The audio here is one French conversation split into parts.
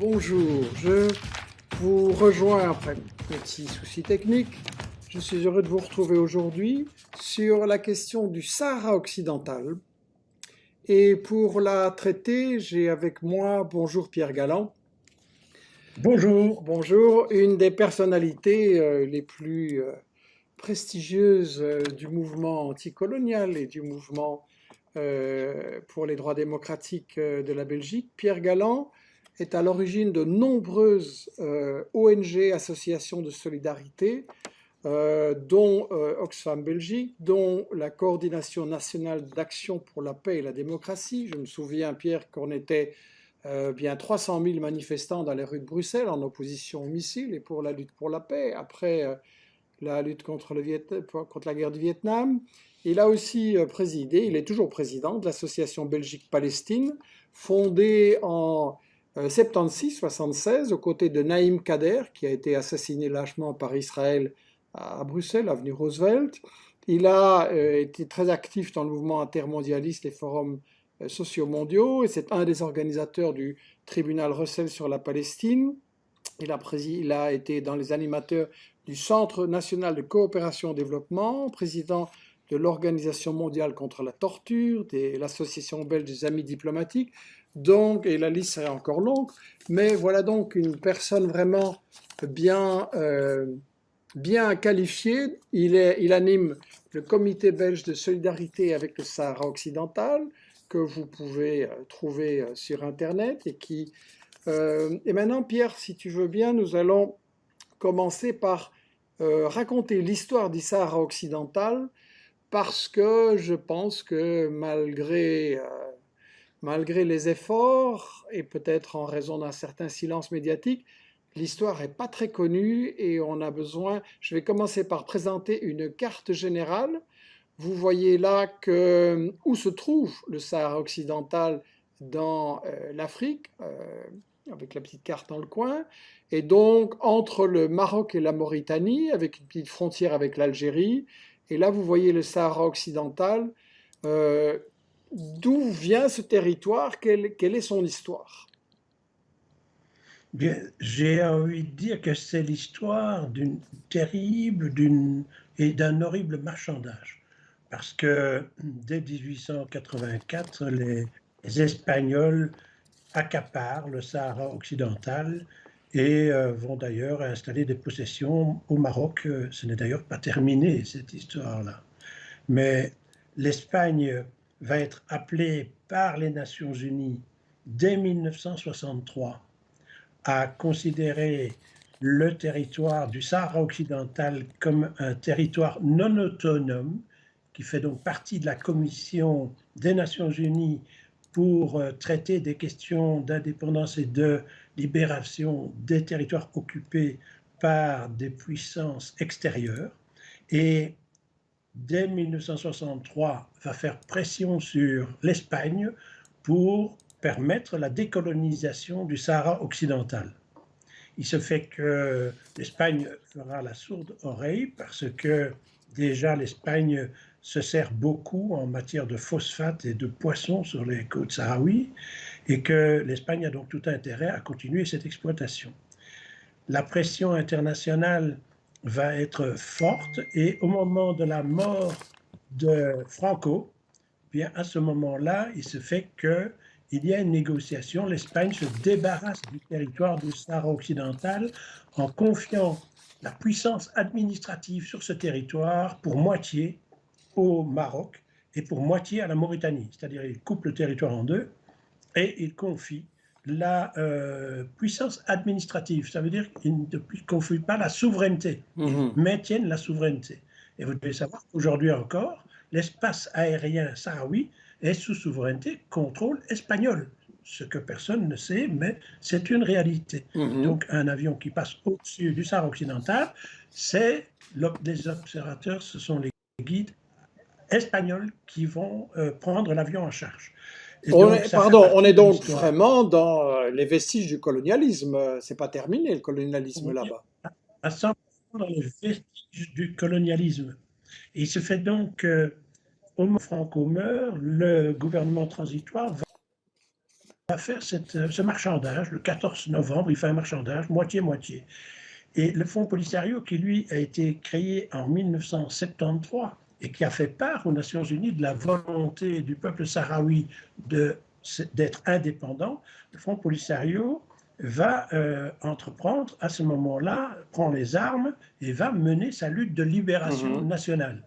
Bonjour, je vous rejoins après un petit souci technique. Je suis heureux de vous retrouver aujourd'hui sur la question du Sahara occidental. Et pour la traiter, j'ai avec moi, bonjour Pierre Galland. Bonjour. Bonjour, une des personnalités les plus prestigieuses du mouvement anticolonial et du mouvement pour les droits démocratiques de la Belgique. Pierre Galland est à l'origine de nombreuses ONG, associations de solidarité, dont Oxfam Belgique, dont la Coordination nationale d'action pour la paix et la démocratie. Je me souviens, Pierre, qu'on était bien 300 000 manifestants dans les rues de Bruxelles en opposition aux missiles et pour la lutte pour la paix. Après la lutte contre la guerre du Vietnam. Il a aussi présidé, il est toujours président de l'association Belgique-Palestine, fondée en 76-76 aux côtés de Naïm Kader, qui a été assassiné lâchement par Israël à Bruxelles, avenue Roosevelt. Il a été très actif dans le mouvement intermondialiste, les forums sociaux mondiaux, et c'est un des organisateurs du tribunal Russell sur la Palestine. Il a été dans les animateurs du Centre national de coopération et développement, président de l'Organisation mondiale contre la torture, de l'Association belge des amis diplomatiques, donc, et la liste serait encore longue, mais voilà donc une personne vraiment bien, bien qualifiée. Il anime le comité belge de solidarité avec le Sahara occidental, que vous pouvez trouver sur Internet et maintenant, Pierre, si tu veux bien, nous allons commencer par raconter l'histoire du Sahara occidental, parce que je pense que malgré les efforts, et peut-être en raison d'un certain silence médiatique, l'histoire n'est pas très connue et on a besoin. Je vais commencer par présenter une carte générale. Vous voyez là où se trouve le Sahara occidental dans l'Afrique, avec la petite carte dans le coin, et donc entre le Maroc et la Mauritanie, avec une petite frontière avec l'Algérie. Et là, vous voyez le Sahara occidental. Euh, D'où vient ce territoire? Quelle est son histoire? Bien, j'ai envie de dire que c'est l'histoire d'une terrible et d'un horrible marchandage. Parce que dès 1884, les Espagnols accaparent le Sahara occidental et vont d'ailleurs installer des possessions au Maroc. Ce n'est d'ailleurs pas terminé, cette histoire-là. Mais l'Espagne va être appelée par les Nations Unies dès 1963 à considérer le territoire du Sahara occidental comme un territoire non autonome, qui fait donc partie de la Commission des Nations Unies pour traiter des questions d'indépendance et de libération des territoires occupés par des puissances extérieures. Et dès 1963, va faire pression sur l'Espagne pour permettre la décolonisation du Sahara occidental. Il se fait que l'Espagne fera la sourde oreille parce que déjà l'Espagne se sert beaucoup en matière de phosphate et de poissons sur les côtes sahraouies et que l'Espagne a donc tout intérêt à continuer cette exploitation. La pression internationale va être forte et au moment de la mort de Franco, bien à ce moment-là, il se fait qu'il y a une négociation. L'Espagne se débarrasse du territoire du Sahara occidental en confiant la puissance administrative sur ce territoire pour moitié au Maroc et pour moitié à la Mauritanie. C'est-à-dire il coupe le territoire en deux et il confie la puissance administrative. Ça veut dire qu'ils ne confient pas la souveraineté, ils Mhm. maintiennent la souveraineté. Et vous devez savoir qu'aujourd'hui encore, l'espace aérien sahraoui est sous souveraineté, contrôle espagnol. Ce que personne ne sait, mais c'est une réalité. Mhm. Donc un avion qui passe au-dessus du Sahara occidental, c'est les observateurs, ce sont les guides espagnols qui vont prendre l'avion en charge. Et donc, ça fait Pardon, on partie est de donc l'histoire. vraiment dans les vestiges du colonialisme. C'est pas terminé le colonialisme On est là-bas. à 100% dans les vestiges du colonialisme. Et il se fait donc, au moment où Franco meurt, le gouvernement transitoire va faire ce marchandage le 14 novembre. Il fait un marchandage moitié-moitié. Et le Fonds Polisario, qui lui a été créé en 1973 et qui a fait part aux Nations Unies de la volonté du peuple sahraoui d'être indépendant, le Fonds Polisario va entreprendre à ce moment-là, prend les armes et va mener sa lutte de libération Mhm. nationale.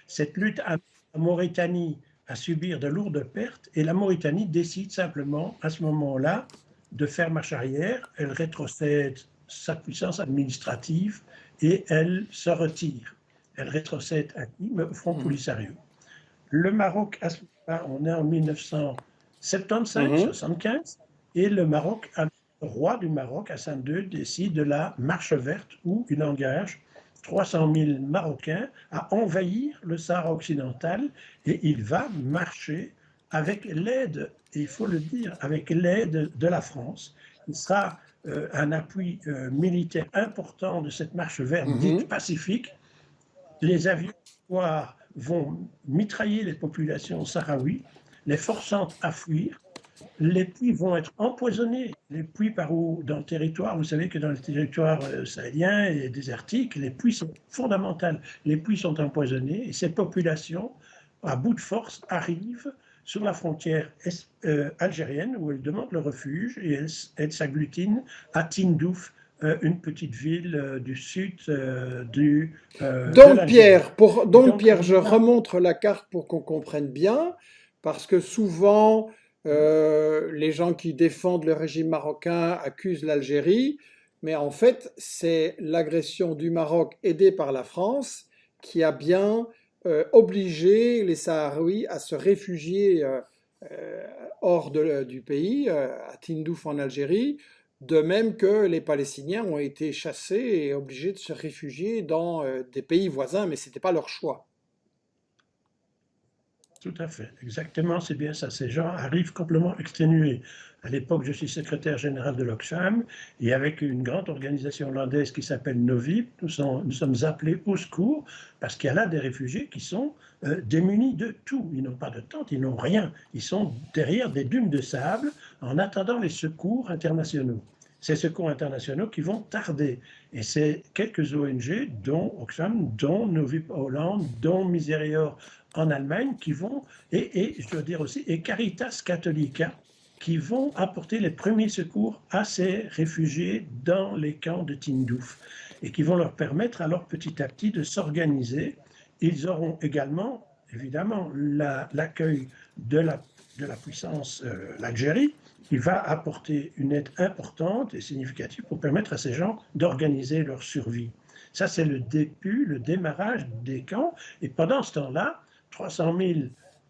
Cette lutte amène la Mauritanie à subir de lourdes pertes et la Mauritanie décide simplement à ce moment-là de faire marche arrière. Elle rétrocède sa puissance administrative et elle se retire. Elle rétrocède à qui? Au Front Mhm. Polisario. Le Maroc, à ce moment-là, on est en 1975, Mhm. 75, et le Maroc, le roi du Maroc, Hassan II, décide de la marche verte où il engage 300 000 Marocains à envahir le Sahara occidental et il va marcher avec l'aide, et il faut le dire, avec l'aide de la France. Il sera un appui militaire important de cette marche verte dite Mhm. pacifique. Les avions vont mitrailler les populations sahraouies, les forçant à fuir. Les puits vont être empoisonnés. Les puits par où, dans le territoire, vous savez que dans le territoire sahélien et désertique, les puits sont fondamentaux. Les puits sont empoisonnés et ces populations, à bout de force, arrivent sur la frontière algérienne où elles demandent le refuge et elles s'agglutinent à Tindouf, une petite ville du sud de l'Algérie. Et Donc donc, Pierre, on je est là. remontre la carte pour qu'on comprenne bien, parce que souvent, les gens qui défendent le régime marocain accusent l'Algérie, mais en fait, c'est l'agression du Maroc aidée par la France qui a bien obligé les Sahraouis à se réfugier euh, hors du pays, à Tindouf en Algérie, de même que les Palestiniens ont été chassés et obligés de se réfugier dans des pays voisins, mais ce n'était pas leur choix. Tout à fait, exactement, c'est bien ça. Ces gens arrivent complètement exténués. À l'époque, je suis secrétaire général de l'Oxfam et avec une grande organisation hollandaise qui s'appelle Novib, nous sommes appelés au secours parce qu'il y a là des réfugiés qui sont démunis de tout. Ils n'ont pas de tente, ils n'ont rien. Ils sont derrière des dunes de sable en attendant les secours internationaux. Ces secours internationaux qui vont tarder. Et c'est quelques ONG, dont Oxfam, dont Novib Hollande, dont Miserior en Allemagne qui vont, je dois dire aussi, et Caritas Catholica, qui vont apporter les premiers secours à ces réfugiés dans les camps de Tindouf et qui vont leur permettre alors petit à petit de s'organiser. Ils auront également, évidemment, l'accueil de la puissance, l'Algérie, qui va apporter une aide importante et significative pour permettre à ces gens d'organiser leur survie. Ça, c'est le début, le démarrage des camps. Et pendant ce temps-là, 300 000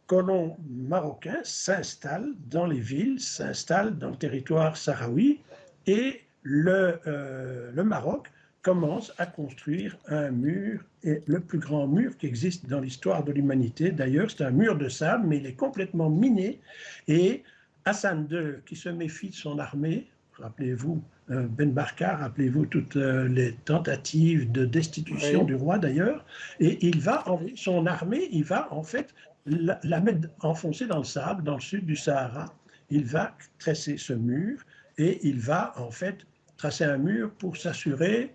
colons marocains s'installent dans les villes, s'installent dans le territoire sahraoui et le Maroc commence à construire un mur, et le plus grand mur qui existe dans l'histoire de l'humanité. D'ailleurs, c'est un mur de sable, mais il est complètement miné. Et Hassan II, qui se méfie de son armée, rappelez-vous Ben Barka, rappelez-vous toutes les tentatives de destitution Oui. du roi d'ailleurs, et il va envoyer son armée, il va en fait la mettre enfoncée dans le sable, dans le sud du Sahara. Il va tresser ce mur et il va en fait tracer un mur pour s'assurer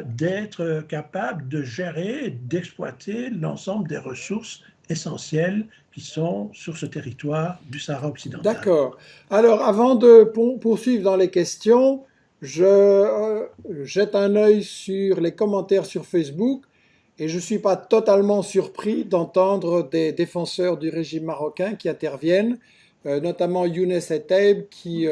d'être capable de gérer, d'exploiter l'ensemble des ressources essentielles qui sont sur ce territoire du Sahara occidental. D'accord. Alors, avant de poursuivre dans les questions, je jette un œil sur les commentaires sur Facebook et je ne suis pas totalement surpris d'entendre des défenseurs du régime marocain qui interviennent, notamment Younes Eteb qui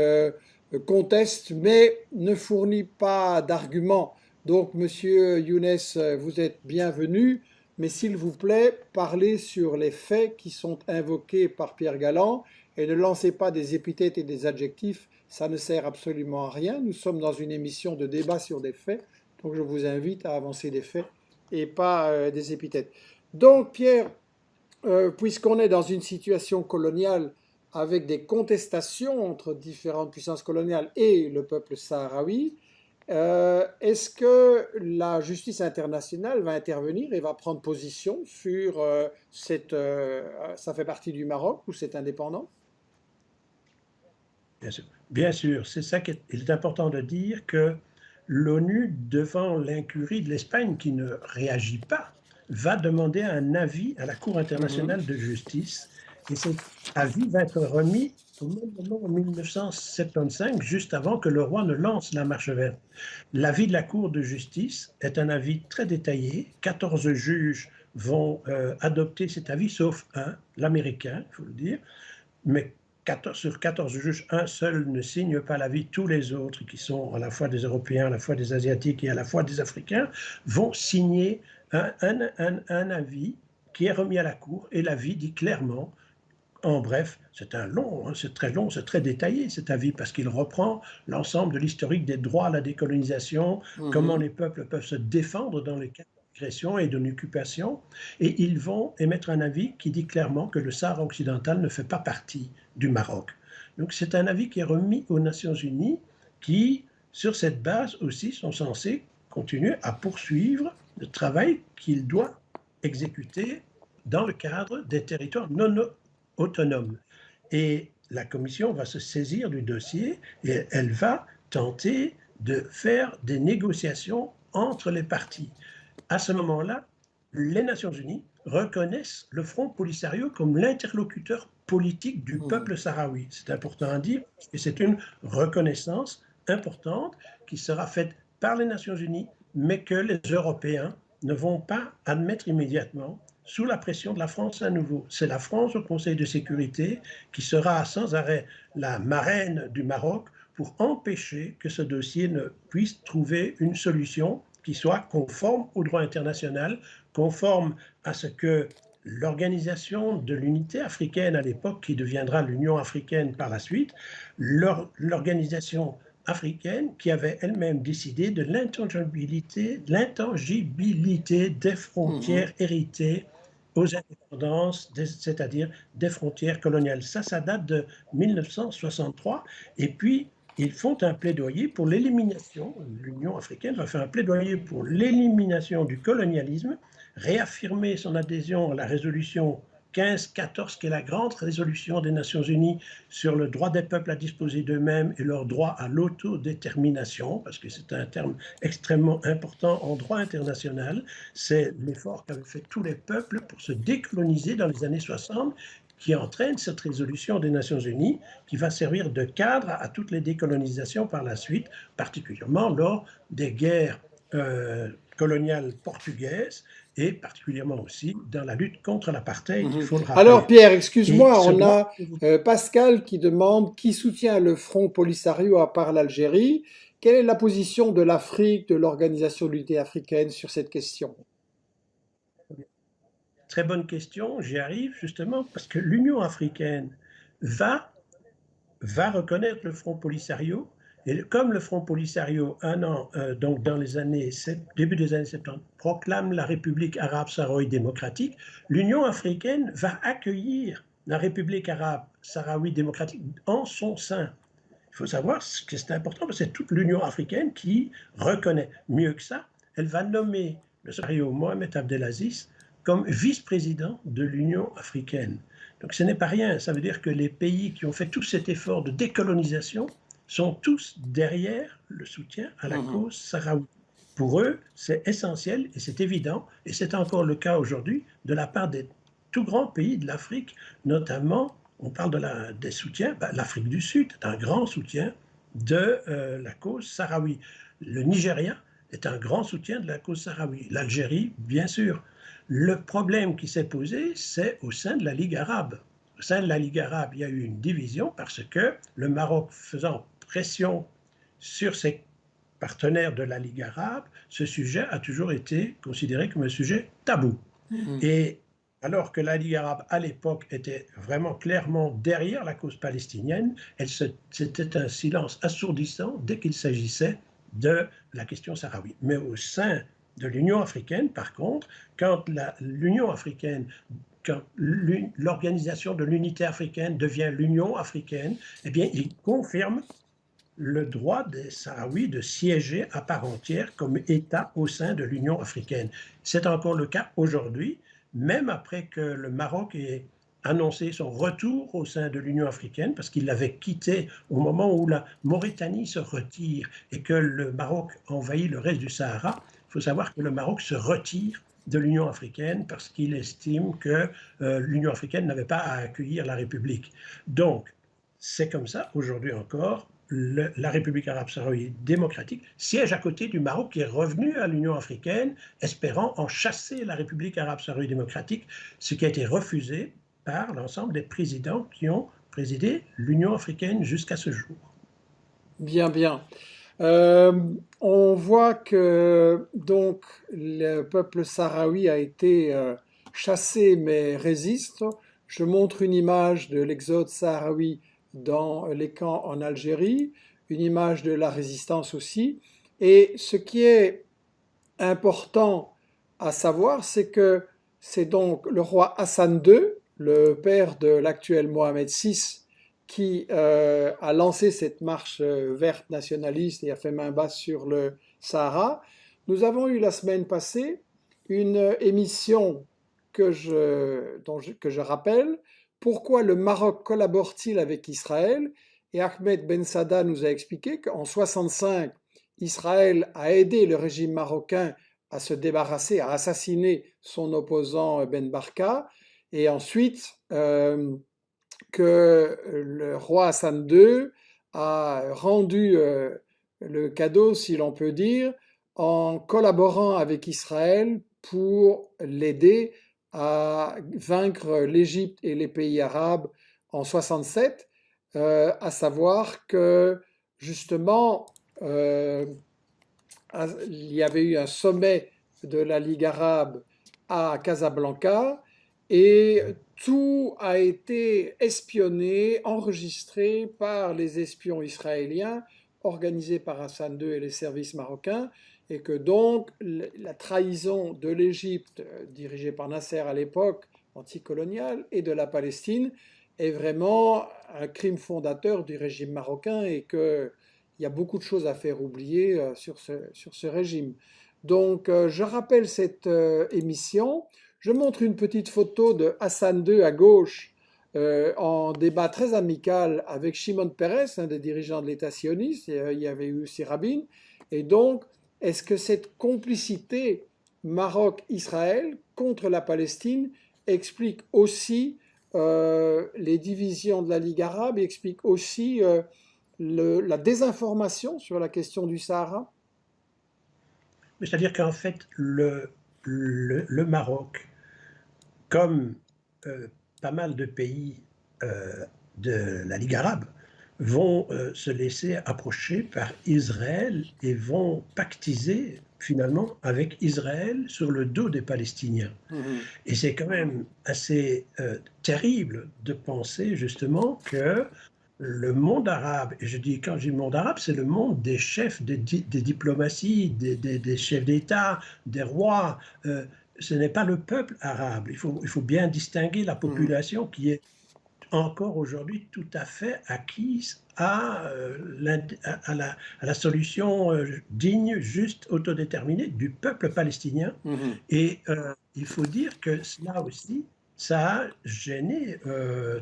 conteste mais ne fournit pas d'arguments. Donc, monsieur Younes, vous êtes bienvenu, mais s'il vous plaît, parlez sur les faits qui sont invoqués par Pierre Galland et ne lancez pas des épithètes et des adjectifs, ça ne sert absolument à rien. Nous sommes dans une émission de débat sur des faits, donc je vous invite à avancer des faits et pas des épithètes. Donc Pierre, puisqu'on est dans une situation coloniale avec des contestations entre différentes puissances coloniales et le peuple sahraoui, est-ce que la justice internationale va intervenir et va prendre position sur ça fait partie du Maroc ou c'est indépendant? Bien sûr. Bien sûr, c'est ça qu'il est important de dire que l'ONU, devant l'incurie de l'Espagne qui ne réagit pas, va demander un avis à la Cour Mhm. internationale de justice et cet avis va être remis au même moment en 1975, juste avant que le roi ne lance la marche verte. L'avis de la Cour de justice est un avis très détaillé. 14 juges vont adopter cet avis, sauf un, l'américain, il faut le dire, mais 14, sur 14 juges, un seul ne signe pas l'avis. Tous les autres, qui sont à la fois des Européens, à la fois des Asiatiques et à la fois des Africains, vont signer un avis qui est remis à la Cour. Et l'avis dit clairement, en bref, c'est un long, hein, c'est très long, c'est très détaillé cet avis, parce qu'il reprend l'ensemble de l'historique des droits à la décolonisation, comment Mhm. les peuples peuvent se défendre dans les cas d'agression et d'une occupation, et ils vont émettre un avis qui dit clairement que le Sahara occidental ne fait pas partie du Maroc. Donc c'est un avis qui est remis aux Nations Unies, qui, sur cette base aussi, sont censés continuer à poursuivre le travail qu'il doit exécuter dans le cadre des territoires non autonome. Et la commission va se saisir du dossier et elle va tenter de faire des négociations entre les parties. À ce moment-là, les Nations Unies reconnaissent le Front Polisario comme l'interlocuteur politique du Mhm. peuple sahraoui. C'est important à dire et c'est une reconnaissance importante qui sera faite par les Nations Unies, mais que les Européens ne vont pas admettre immédiatement sous la pression de la France à nouveau. C'est la France au Conseil de sécurité qui sera sans arrêt la marraine du Maroc pour empêcher que ce dossier ne puisse trouver une solution qui soit conforme au droit international, conforme à ce que l'Organisation de l'Unité africaine à l'époque, qui deviendra l'Union africaine par la suite, l'organisation africaine qui avait elle-même décidé de l'intangibilité des Mhm. frontières héritées aux indépendances, c'est-à-dire des frontières coloniales. Ça date de 1963. Et puis, ils font un plaidoyer pour l'élimination, l'Union africaine va faire un plaidoyer pour l'élimination du colonialisme, réaffirmer son adhésion à la résolution 1514, qui est la grande résolution des Nations Unies sur le droit des peuples à disposer d'eux-mêmes et leur droit à l'autodétermination, parce que c'est un terme extrêmement important en droit international. C'est l'effort qu'avaient fait tous les peuples pour se décoloniser dans les années 60 qui entraîne cette résolution des Nations Unies qui va servir de cadre à toutes les décolonisations par la suite, particulièrement lors des guerres coloniales portugaises et particulièrement aussi dans la lutte contre l'apartheid, il Mhm. faut le Alors, rappeler. Pierre, Et excuse-moi, ce on droit, a Pascal qui demande qui soutient le Front Polisario à part l'Algérie. Quelle est la position de l'Afrique, de l'Organisation de l'Unité africaine sur cette question? très bonne question, j'y arrive justement parce que l'Union africaine va va reconnaître le Front Polisario. Et comme le Front Polisario, un an, donc dans les années, début des années 70, proclame la République arabe sahraoui démocratique, l'Union africaine va accueillir la République arabe sahraoui démocratique en son sein. Il faut savoir que c'est important parce que c'est toute l'Union africaine qui reconnaît. Mieux que ça, elle va nommer le Sahraoui Mohamed Abdelaziz comme vice-président de l'Union africaine. Donc ce n'est pas rien, ça veut dire que les pays qui ont fait tout cet effort de décolonisation sont tous derrière le soutien à la Mhm. cause sahraoui. Pour eux, c'est essentiel et c'est évident, et c'est encore le cas aujourd'hui de la part des tout grands pays de l'Afrique, notamment, on parle des soutiens, l'Afrique du Sud est un grand soutien de la cause sahraoui. Le Nigeria est un grand soutien de la cause sahraoui. L'Algérie, bien sûr. Le problème qui s'est posé, c'est au sein de la Ligue arabe. Au sein de la Ligue arabe, il y a eu une division parce que le Maroc, faisant pression sur ses partenaires de la Ligue arabe, ce sujet a toujours été considéré comme un sujet tabou. Mhm. Et alors que la Ligue arabe, à l'époque, était vraiment clairement derrière la cause palestinienne, c'était un silence assourdissant dès qu'il s'agissait de la question sahraoui. Mais au sein de l'Union africaine, par contre, quand l'Union africaine, quand l'Organisation de l'Unité africaine devient l'Union africaine, eh bien, il confirme le droit des Sahraouis de siéger à part entière comme État au sein de l'Union africaine. C'est encore le cas aujourd'hui, même après que le Maroc ait annoncé son retour au sein de l'Union africaine parce qu'il l'avait quitté au moment où la Mauritanie se retire et que le Maroc envahit le reste du Sahara. Il faut savoir que le Maroc se retire de l'Union africaine parce qu'il estime que l'Union africaine n'avait pas à accueillir la République. Donc, c'est comme ça, aujourd'hui encore, la République arabe sahraouie démocratique siège à côté du Maroc qui est revenu à l'Union africaine, espérant en chasser la République arabe sahraouie démocratique, ce qui a été refusé par l'ensemble des présidents qui ont présidé l'Union africaine jusqu'à ce jour. Bien, bien. Euh, on voit que donc le peuple sahraoui a été chassé mais résiste. Je montre une image de l'exode sahraoui dans les camps en Algérie, une image de la résistance aussi. Et ce qui est important à savoir, c'est que c'est donc le roi Hassan II, le père de l'actuel Mohamed VI, qui a lancé cette marche verte nationaliste et a fait main basse sur le Sahara. Nous avons eu la semaine passée une émission que je rappelle. Pourquoi le Maroc collabore-t-il avec Israël? Et Ahmed Ben Sada nous a expliqué qu'en 65, Israël a aidé le régime marocain à se débarrasser, à assassiner son opposant Ben Barka, et ensuite que le roi Hassan II a rendu le cadeau, si l'on peut dire, en collaborant avec Israël pour l'aider à vaincre l'Égypte et les pays arabes en 67, à savoir que justement il y avait eu un sommet de la Ligue arabe à Casablanca et tout a été espionné, enregistré par les espions israéliens organisés par Hassan II et les services marocains, et que donc la trahison de l'Égypte, dirigée par Nasser à l'époque, anticoloniale, et de la Palestine, est vraiment un crime fondateur du régime marocain et qu'il y a beaucoup de choses à faire oublier sur ce régime. Donc je rappelle cette émission. Je montre une petite photo de Hassan II à gauche en débat très amical avec Shimon Peres, un des dirigeants de l'État sioniste. Et, il y avait eu aussi Rabin. Et donc, est-ce que cette complicité Maroc-Israël contre la Palestine explique aussi les divisions de la Ligue arabe et explique aussi la désinformation sur la question du Sahara? C'est-à-dire qu'en fait, le Maroc, comme pas mal de pays de la Ligue arabe, vont se laisser approcher par Israël et vont pactiser finalement avec Israël sur le dos des Palestiniens. Et c'est quand même assez terrible de penser justement que le monde arabe, et quand je dis monde arabe, c'est le monde des chefs des diplomaties, des chefs d'État, des rois. Ce n'est pas le peuple arabe. Il faut bien distinguer la population qui est encore aujourd'hui tout à fait acquise à la solution digne, juste, autodéterminée du peuple palestinien. Et il faut dire que cela aussi, ça a gêné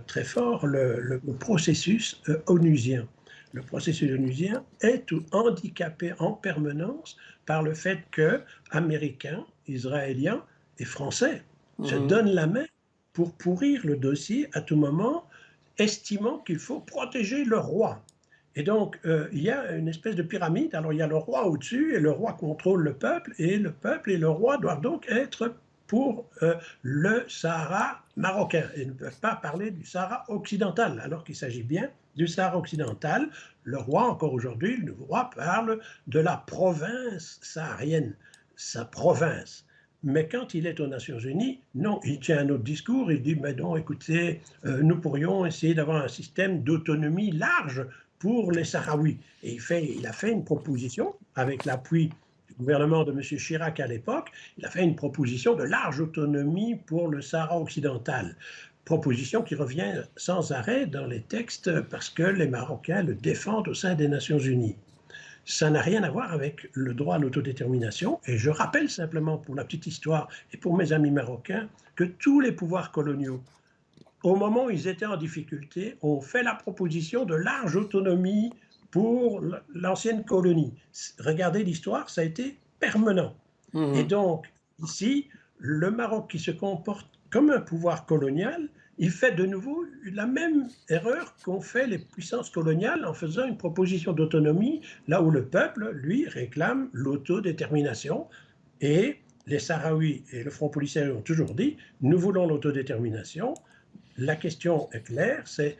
très fort le processus onusien. Le processus onusien est handicapé en permanence par le fait que Américains, Israéliens et Français se donnent la main pour pourrir le dossier à tout moment, estimant qu'il faut protéger le roi. Et donc, il y a une espèce de pyramide. Alors, il y a le roi au-dessus, et le roi contrôle le peuple et le roi doivent donc être pour le Sahara marocain. Ils ne peuvent pas parler du Sahara occidental, alors qu'il s'agit bien du Sahara occidental. Le roi, encore aujourd'hui, le roi parle de la province saharienne, sa province. Mais quand il est aux Nations Unies, non, il tient un autre discours, il dit, mais non, écoutez, nous pourrions essayer d'avoir un système d'autonomie large pour les Sahraouis. Et il a fait une proposition, avec l'appui du gouvernement de M. Chirac à l'époque, il a fait une proposition de large autonomie pour le Sahara occidental. Proposition qui revient sans arrêt dans les textes parce que les Marocains le défendent au sein des Nations Unies. Ça n'a rien à voir avec le droit à l'autodétermination. Et je rappelle simplement, pour la petite histoire et pour mes amis marocains, que tous les pouvoirs coloniaux au moment où ils étaient en difficulté, ont fait la proposition de large autonomie pour l'ancienne colonie. Regardez l'histoire, ça a été permanent. Et Mhm. donc, ici, le Maroc qui se comporte comme un pouvoir colonial, il fait de nouveau la même erreur qu'ont fait les puissances coloniales en faisant une proposition d'autonomie, là où le peuple, lui, réclame l'autodétermination. Et les Sahraouis et le Front policier ont toujours dit, nous voulons l'autodétermination. La question est claire, c'est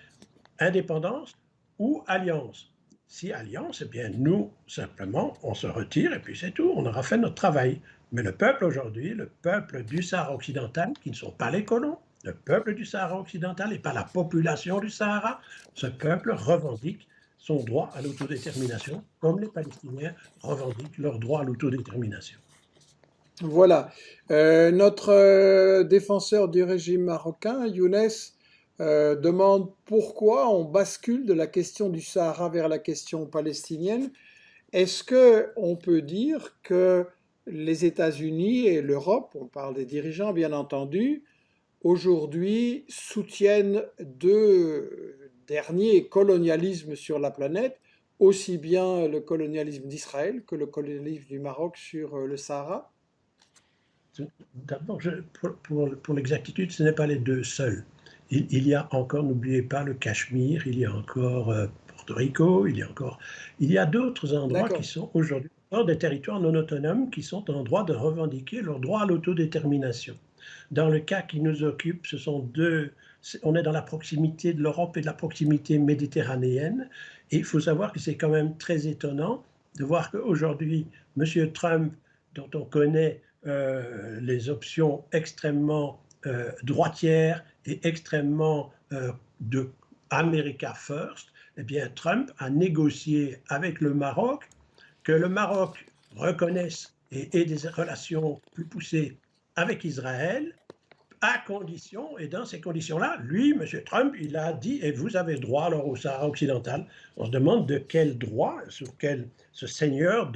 indépendance ou alliance. Si alliance, eh bien nous, simplement, on se retire et puis c'est tout, on aura fait notre travail. Mais le peuple aujourd'hui, le peuple du Sahara occidental, qui ne sont pas les colons, le peuple du Sahara occidental et pas la population du Sahara, ce peuple revendique son droit à l'autodétermination, comme les Palestiniens revendiquent leur droit à l'autodétermination. Voilà. Notre défenseur du régime marocain, Younes, demande pourquoi on bascule de la question du Sahara vers la question palestinienne. Est-ce que on peut dire que les États-Unis et l'Europe, on parle des dirigeants bien entendu, aujourd'hui soutiennent deux derniers colonialismes sur la planète, aussi bien le colonialisme d'Israël que le colonialisme du Maroc sur le Sahara? D'abord, pour l'exactitude, ce n'est pas les deux seuls. Il y a encore, n'oubliez pas, le Cachemire, il y a encore Porto Rico, il y a d'autres endroits qui D'accord. sont aujourd'hui hors des territoires non autonomes qui sont en droit de revendiquer leur droit à l'autodétermination. Dans le cas qui nous occupe, ce sont deux, on est dans la proximité de l'Europe et de la proximité méditerranéenne. Et il faut savoir que c'est quand même très étonnant de voir qu'aujourd'hui, M. Trump, dont on connaît les options extrêmement droitières et extrêmement de America First, eh bien Trump a négocié avec le Maroc que le Maroc reconnaisse et ait des relations plus poussées avec Israël, à condition, et dans ces conditions-là, lui, M. Trump, il a dit, et vous avez droit alors au Sahara occidental. On se demande de quel droit, sur quel ce seigneur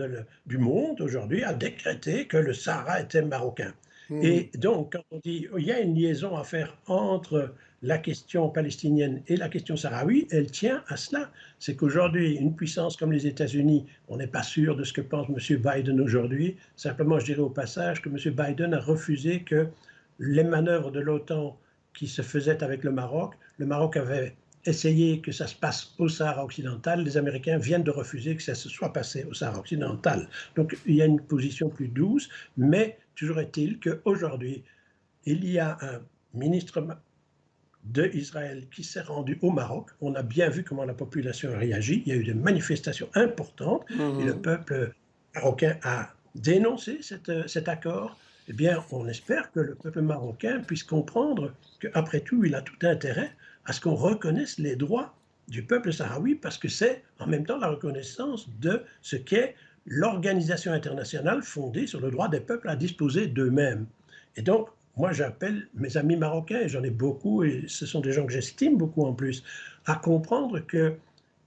du monde aujourd'hui a décrété que le Sahara était marocain. Mhm. Et donc, quand on dit il y a une liaison à faire entre la question palestinienne et la question sahraoui, elle tient à cela. C'est qu'aujourd'hui, une puissance comme les États-Unis, on n'est pas sûr de ce que pense M. Biden aujourd'hui. Simplement, je dirais au passage que M. Biden a refusé que les manœuvres de l'OTAN qui se faisaient avec le Maroc avait essayé que ça se passe au Sahara occidental, les Américains viennent de refuser que ça se soit passé au Sahara occidental. Donc il y a une position plus douce, mais toujours est-il qu'aujourd'hui, il y a un ministre d'Israël qui s'est rendu au Maroc. On a bien vu comment la population a réagi. Il y a eu des manifestations importantes et le Mhm. peuple marocain a dénoncé cet accord. Eh bien, on espère que le peuple marocain puisse comprendre qu'après tout, il a tout intérêt à ce qu'on reconnaisse les droits du peuple sahraoui parce que c'est en même temps la reconnaissance de ce qu'est l'organisation internationale fondée sur le droit des peuples à disposer d'eux-mêmes. Et donc, moi, j'appelle mes amis marocains, et j'en ai beaucoup, et ce sont des gens que j'estime beaucoup en plus, à comprendre que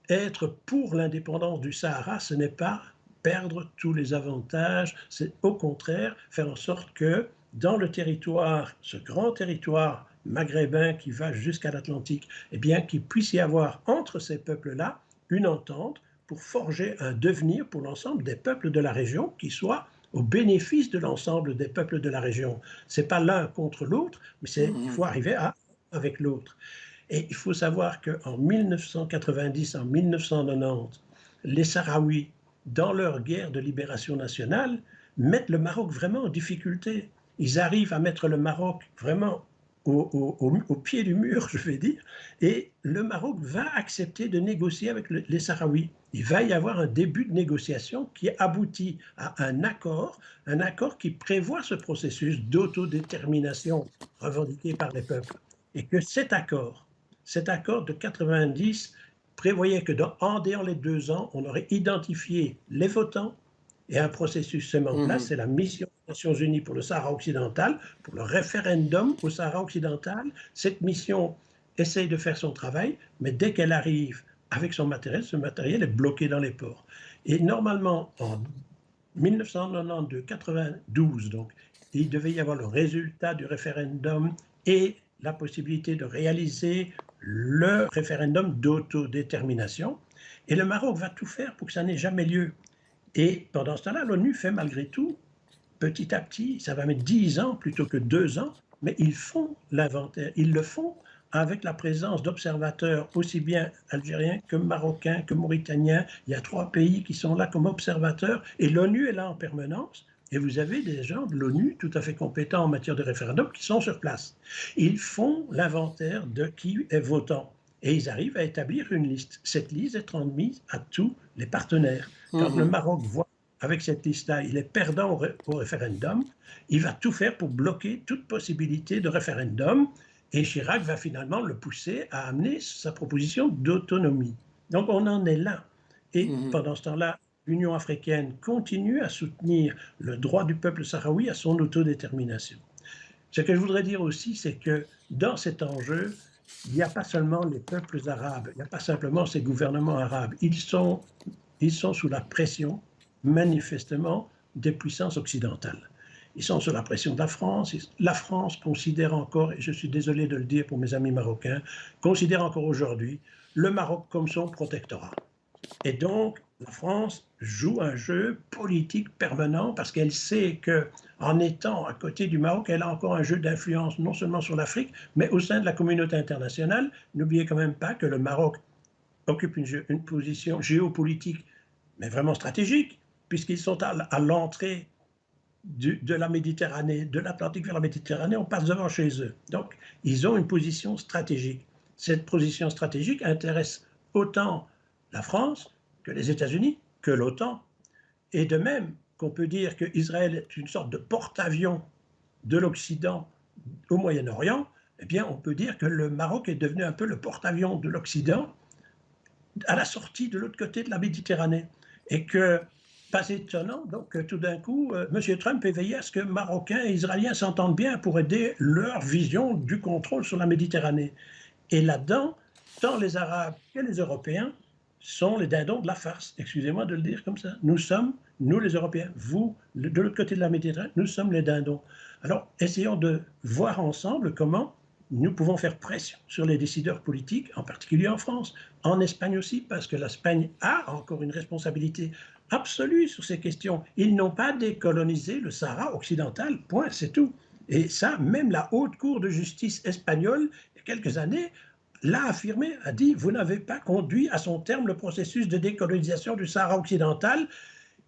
être pour l'indépendance du Sahara, ce n'est pas perdre tous les avantages, c'est au contraire faire en sorte que dans le territoire, ce grand territoire maghrébin qui va jusqu'à l'Atlantique, eh bien, qu'il puisse y avoir entre ces peuples-là une entente pour forger un devenir pour l'ensemble des peuples de la région qui soit au bénéfice de l'ensemble des peuples de la région. Ce n'est pas l'un contre l'autre, mais il faut Mhm. arriver à avec l'autre. Et il faut savoir qu'en 1990, en 1990, les Sahraouis, dans leur guerre de libération nationale, mettent le Maroc vraiment en difficulté. Ils arrivent à mettre le Maroc vraiment au pied du mur, je vais dire, et le Maroc va accepter de négocier avec les Sahraouis. Il va y avoir un début de négociation qui aboutit à un accord qui prévoit ce processus d'autodétermination revendiqué par les peuples. Et que cet accord de 90 prévoyait que en dehors les 2 ans, on aurait identifié les votants et un processus se met en place. Mhm. C'est la mission des Nations Unies pour le Sahara occidental, pour le référendum au Sahara occidental. Cette mission essaye de faire son travail, mais dès qu'elle arrive avec son matériel, ce matériel est bloqué dans les ports. Et normalement, en 1992, 92, donc, il devait y avoir le résultat du référendum et la possibilité de réaliser le référendum d'autodétermination. Et le Maroc va tout faire pour que ça n'ait jamais lieu. Et pendant ce temps-là, l'ONU fait malgré tout, petit à petit, ça va mettre 10 ans plutôt que 2 ans, mais ils font l'inventaire. Ils le font avec la présence d'observateurs aussi bien algériens que marocains, que mauritaniens. Il y a 3 pays qui sont là comme observateurs et l'ONU est là en permanence. Et vous avez des gens de l'ONU tout à fait compétents en matière de référendum qui sont sur place. Ils font l'inventaire de qui est votant. Et ils arrivent à établir une liste. Cette liste est transmise à tous les partenaires. Quand le Maroc voit avec cette liste-là, il est perdant au référendum, il va tout faire pour bloquer toute possibilité de référendum. Et Chirac va finalement le pousser à amener sa proposition d'autonomie. Donc on en est là. Et pendant ce temps-là, l'Union africaine continue à soutenir le droit du peuple sahraoui à son autodétermination. Ce que je voudrais dire aussi, c'est que dans cet enjeu, il n'y a pas seulement les peuples arabes, il n'y a pas simplement ces gouvernements arabes. Ils sont sous la pression, manifestement, des puissances occidentales. Ils sont sous la pression de la France. La France considère encore, et je suis désolé de le dire pour mes amis marocains, considère encore aujourd'hui le Maroc comme son protectorat. Et donc, la France joue un jeu politique permanent parce qu'elle sait qu'en étant à côté du Maroc, elle a encore un jeu d'influence non seulement sur l'Afrique, mais au sein de la communauté internationale. N'oubliez quand même pas que le Maroc occupe une position géopolitique, mais vraiment stratégique, puisqu'ils sont à l'entrée de la Méditerranée, de l'Atlantique vers la Méditerranée, on passe devant chez eux. Donc, ils ont une position stratégique. Cette position stratégique intéresse autant la France que les États-Unis, que l'OTAN. Et de même qu'on peut dire qu'Israël est une sorte de porte-avions de l'Occident au Moyen-Orient, eh bien, on peut dire que le Maroc est devenu un peu le porte-avions de l'Occident à la sortie de l'autre côté de la Méditerranée. Et que, pas étonnant, donc tout d'un coup, M. Trump est veillé à ce que Marocains et Israéliens s'entendent bien pour aider leur vision du contrôle sur la Méditerranée. Et là-dedans, tant les Arabes que les Européens sont les dindons de la farce. Excusez-moi de le dire comme ça. Nous sommes, nous les Européens, vous, de l'autre côté de la Méditerranée, nous sommes les dindons. Alors, essayons de voir ensemble comment nous pouvons faire pression sur les décideurs politiques, en particulier en France, en Espagne aussi, parce que l'Espagne a encore une responsabilité absolue sur ces questions. Ils n'ont pas décolonisé le Sahara occidental, point, c'est tout. Et ça, même la haute cour de justice espagnole, il y a quelques années, l'a affirmé, a dit « vous n'avez pas conduit à son terme le processus de décolonisation du Sahara occidental ».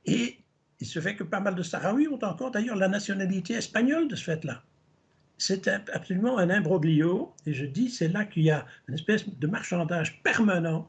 Et il se fait que pas mal de Sahraouis ont encore d'ailleurs la nationalité espagnole de ce fait-là. C'est absolument un imbroglio, et je dis c'est là qu'il y a une espèce de marchandage permanent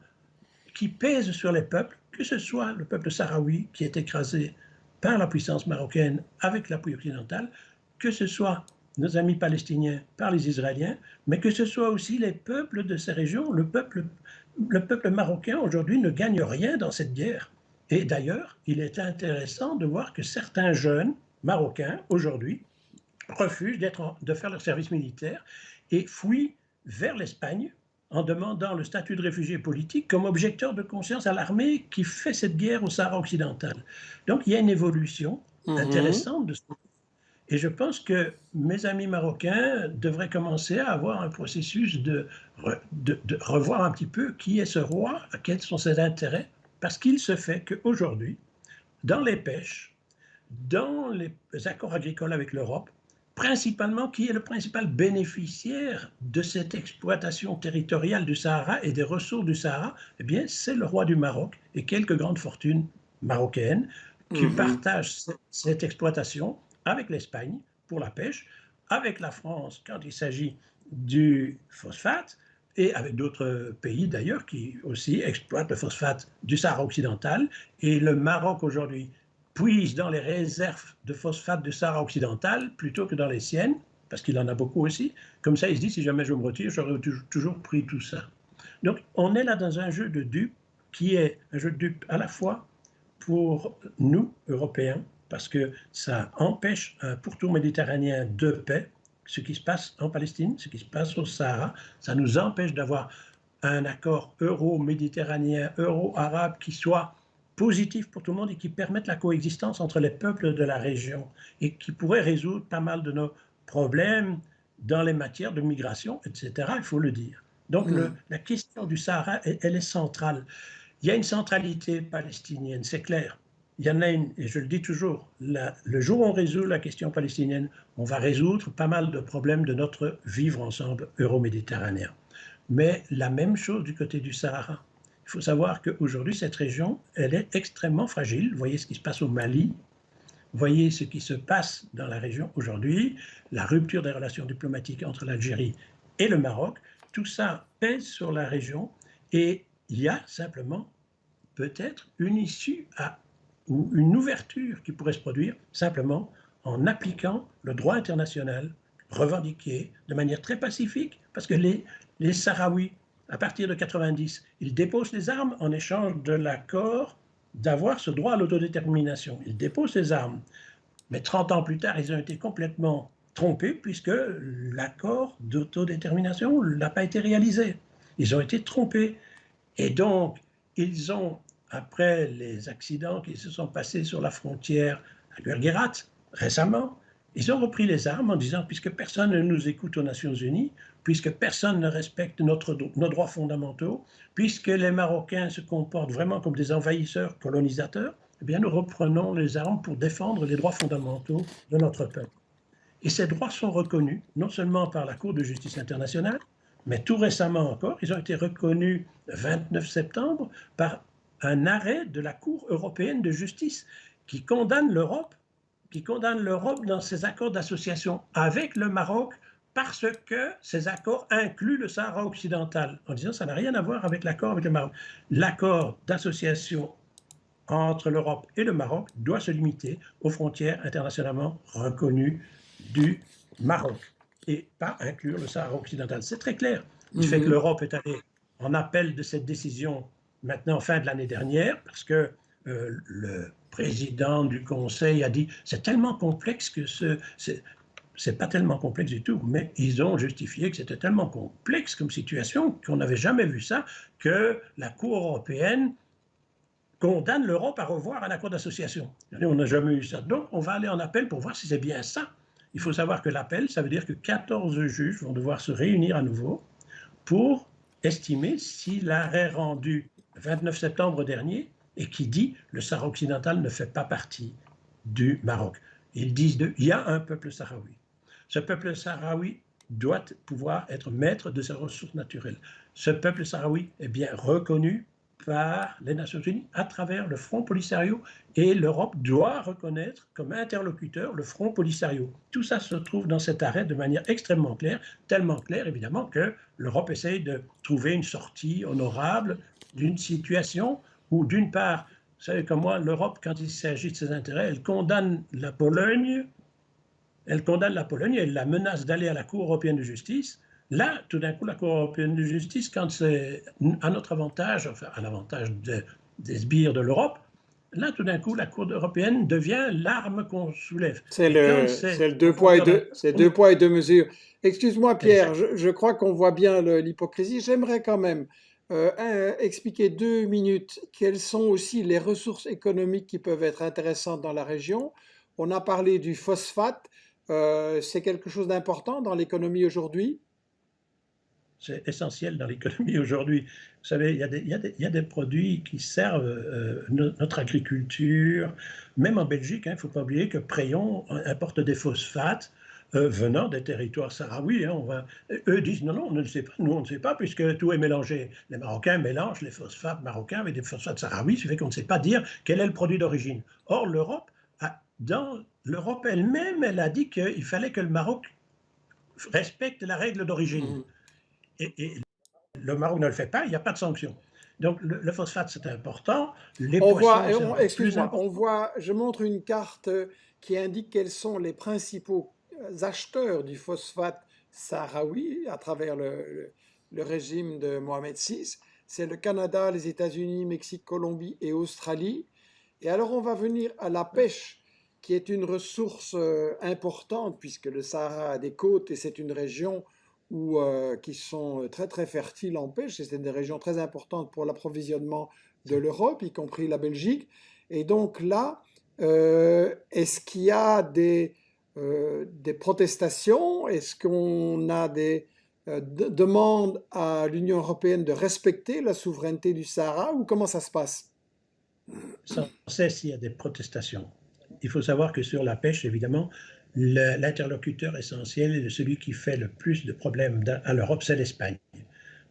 qui pèse sur les peuples, que ce soit le peuple sahraoui qui est écrasé par la puissance marocaine avec l'appui occidental, que ce soit nos amis palestiniens par les Israéliens, mais que ce soit aussi les peuples de ces régions. Le peuple marocain aujourd'hui ne gagne rien dans cette guerre. Et d'ailleurs, il est intéressant de voir que certains jeunes marocains aujourd'hui refusent de faire leur service militaire et fuient vers l'Espagne en demandant le statut de réfugié politique comme objecteur de conscience à l'armée qui fait cette guerre au Sahara occidental. Donc il y a une évolution intéressante de ce. Et je pense que mes amis marocains devraient commencer à avoir un processus de revoir un petit peu qui est ce roi, quels sont ses intérêts, parce qu'il se fait qu'aujourd'hui, dans les pêches, dans les accords agricoles avec l'Europe, principalement, qui est le principal bénéficiaire de cette exploitation territoriale du Sahara et des ressources du Sahara, eh bien, c'est le roi du Maroc et quelques grandes fortunes marocaines qui partagent cette exploitation avec l'Espagne pour la pêche, avec la France quand il s'agit du phosphate, et avec d'autres pays d'ailleurs qui aussi exploitent le phosphate du Sahara occidental. Et le Maroc aujourd'hui puise dans les réserves de phosphate du Sahara occidental plutôt que dans les siennes, parce qu'il en a beaucoup aussi. Comme ça, il se dit, si jamais je me retire, j'aurais toujours pris tout ça. Donc, on est là dans un jeu de dupes qui est un jeu de dupes à la fois pour nous, Européens, parce que ça empêche un pourtour méditerranéen de paix, ce qui se passe en Palestine, ce qui se passe au Sahara, ça nous empêche d'avoir un accord euro-méditerranéen, euro-arabe qui soit positif pour tout le monde et qui permette la coexistence entre les peuples de la région et qui pourrait résoudre pas mal de nos problèmes dans les matières de migration, etc., il faut le dire. Donc Mhm. la question du Sahara, elle est centrale. Il y a une centralité palestinienne, c'est clair. Il y en a une, et je le dis toujours, le jour où on résout la question palestinienne, on va résoudre pas mal de problèmes de notre vivre ensemble euro-méditerranéen. Mais la même chose du côté du Sahara. Il faut savoir qu'aujourd'hui, cette région, elle est extrêmement fragile. Vous voyez ce qui se passe au Mali, vous voyez ce qui se passe dans la région aujourd'hui, la rupture des relations diplomatiques entre l'Algérie et le Maroc. Tout ça pèse sur la région et il y a simplement peut-être une issue ou une ouverture qui pourrait se produire simplement en appliquant le droit international revendiqué de manière très pacifique, parce que les Sahraouis, à partir de 90, ils déposent les armes en échange de l'accord d'avoir ce droit à l'autodétermination. Ils déposent les armes, mais 30 ans plus tard, ils ont été complètement trompés puisque l'accord d'autodétermination n'a pas été réalisé. Ils ont été trompés. Et donc, ils ont, après les accidents qui se sont passés sur la frontière à Guerguerat récemment, ils ont repris les armes en disant, puisque personne ne nous écoute aux Nations Unies, puisque personne ne respecte nos droits fondamentaux, puisque les Marocains se comportent vraiment comme des envahisseurs colonisateurs, eh bien nous reprenons les armes pour défendre les droits fondamentaux de notre peuple. Et ces droits sont reconnus non seulement par la Cour de justice internationale, mais tout récemment encore, ils ont été reconnus le 29 septembre par un arrêt de la Cour européenne de justice qui condamne l'Europe dans ses accords d'association avec le Maroc parce que ces accords incluent le Sahara occidental, en disant que ça n'a rien à voir avec l'accord avec le Maroc. L'accord d'association entre l'Europe et le Maroc doit se limiter aux frontières internationalement reconnues du Maroc et pas inclure le Sahara occidental. C'est très clair. Du fait que Mhm. l'Europe est allée en appel de cette décision maintenant fin de l'année dernière, parce que le président du Conseil a dit c'est tellement complexe que c'est pas tellement complexe du tout, mais ils ont justifié que c'était tellement complexe comme situation qu'on n'avait jamais vu ça, que la Cour européenne condamne l'Europe à revoir un accord d'association. On n'a jamais eu ça. Donc, on va aller en appel pour voir si c'est bien ça. Il faut savoir que l'appel, ça veut dire que 14 juges vont devoir se réunir à nouveau pour estimer si l'arrêt rendu le 29 septembre dernier et qui dit le Sahara occidental ne fait pas partie du Maroc. Ils disent il y a un peuple sahraoui. Ce peuple sahraoui doit pouvoir être maître de ses ressources naturelles. Ce peuple sahraoui est bien reconnu par les Nations Unies à travers le Front Polisario et l'Europe doit reconnaître comme interlocuteur le Front Polisario. Tout ça se trouve dans cet arrêt de manière extrêmement claire, tellement claire évidemment que l'Europe essaye de trouver une sortie honorable d'une situation où d'une part, vous savez comme moi, l'Europe quand il s'agit de ses intérêts, elle condamne la Pologne, elle la menace d'aller à la Cour européenne de justice. Là, tout d'un coup, la Cour européenne de justice, quand c'est à notre avantage, enfin à l'avantage des sbires de l'Europe, là, tout d'un coup, la Cour européenne devient l'arme qu'on soulève. C'est Et quand c'est c'est le en deux poids et faveur d'un deux, c'est deux poids et deux mesures. Excuse-moi Pierre, exact, je crois qu'on voit bien l'hypocrisie. J'aimerais quand même expliquer 2 minutes quelles sont aussi les ressources économiques qui peuvent être intéressantes dans la région. On a parlé du phosphate, c'est quelque chose d'important dans l'économie aujourd'hui. c'est essentiel dans l'économie aujourd'hui. Vous savez, il y a des produits qui servent notre agriculture. Même en Belgique, il ne faut pas oublier que Prayon importe des phosphates venant des territoires sahraouis. Eux disent non, non, on ne le sait pas. Nous, on ne sait pas puisque tout est mélangé. Les Marocains mélangent les phosphates marocains avec des phosphates sahraouis, ce qui fait qu'on ne sait pas dire quel est le produit d'origine. Or, dans l'Europe elle-même, elle a dit qu'il fallait que le Maroc respecte la règle d'origine. Mhm. Et le Maroc ne le fait pas, il n'y a pas de sanction. Donc le phosphate, c'est important. Les On voit, poissons, c'est encore plus excuse-moi, on important. voit, je montre une carte qui indique quels sont les principaux acheteurs du phosphate sahraoui à travers le régime de Mohamed VI. C'est le Canada, les États-Unis, Mexique, Colombie et Australie. Et alors on va venir à la pêche, qui est une ressource importante puisque le Sahara a des côtes et c'est une région qui sont très très fertiles en pêche et c'est des régions très importantes pour l'approvisionnement de l'Europe, y compris la Belgique. Et donc là, est-ce qu'il y a des protestations? Est-ce qu'on a des demandes à l'Union européenne de respecter la souveraineté du Sahara ou comment ça se passe? Sans cesse, il y a des protestations. Il faut savoir que sur la pêche, évidemment, l'interlocuteur essentiel et celui qui fait le plus de problèmes à l'Europe, c'est l'Espagne.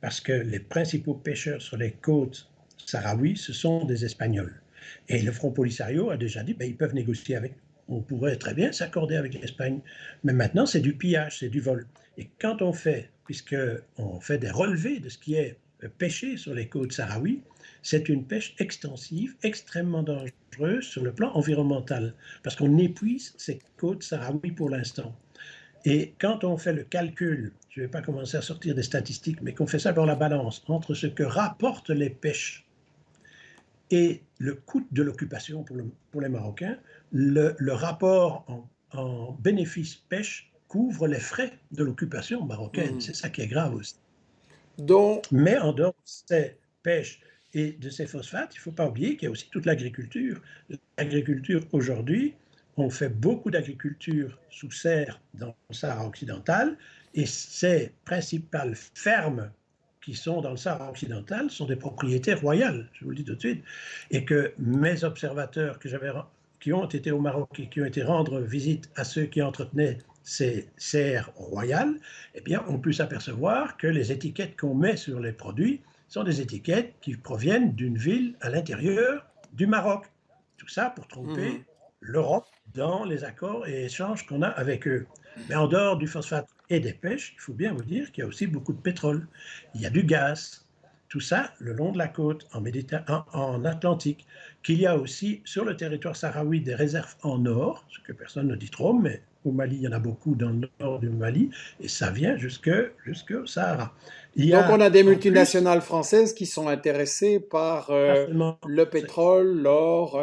Parce que les principaux pêcheurs sur les côtes sahraouis, ce sont des Espagnols. Et le Front Polisario a déjà dit, ben, ils peuvent négocier avec, on pourrait très bien s'accorder avec l'Espagne. Mais maintenant, c'est du pillage, c'est du vol. Et quand on fait, puisqu'on fait des relevés de ce qui est pêché sur les côtes sahraouis, c'est une pêche extensive, extrêmement dangereuse sur le plan environnemental, parce qu'on épuise ces côtes sahraouis pour l'instant. Et quand on fait le calcul, je ne vais pas commencer à sortir des statistiques, mais qu'on fait ça dans la balance entre ce que rapportent les pêches et le coût de l'occupation pour les Marocains, le rapport en bénéfice pêche couvre les frais de l'occupation marocaine. Hmm. C'est ça qui est grave aussi. Donc, Mais en dehors de ces pêches et de ces phosphates, il ne faut pas oublier qu'il y a aussi toute l'agriculture. L'agriculture aujourd'hui, on fait beaucoup d'agriculture sous serre dans le Sahara occidental et ces principales fermes qui sont dans le Sahara occidental sont des propriétés royales, je vous le dis tout de suite, et que mes observateurs qui ont été au Maroc et qui ont été rendre visite à ceux qui entretenaient ces serres royales, eh bien, on peut s'apercevoir que les étiquettes qu'on met sur les produits sont des étiquettes qui proviennent d'une ville à l'intérieur du Maroc. Tout ça pour tromper l'Europe dans les accords et échanges qu'on a avec eux. Mais en dehors du phosphate et des pêches, il faut bien vous dire qu'il y a aussi beaucoup de pétrole. Il y a du gaz. Tout ça le long de la côte en Atlantique. Qu'il y a aussi sur le territoire sahraoui des réserves en or, ce que personne ne dit trop, mais au Mali, il y en a beaucoup dans le nord du Mali, et ça vient jusqu'au Sahara. Il y on a a des en plus, multinationales françaises qui sont intéressées par pas seulement, le pétrole, l'or.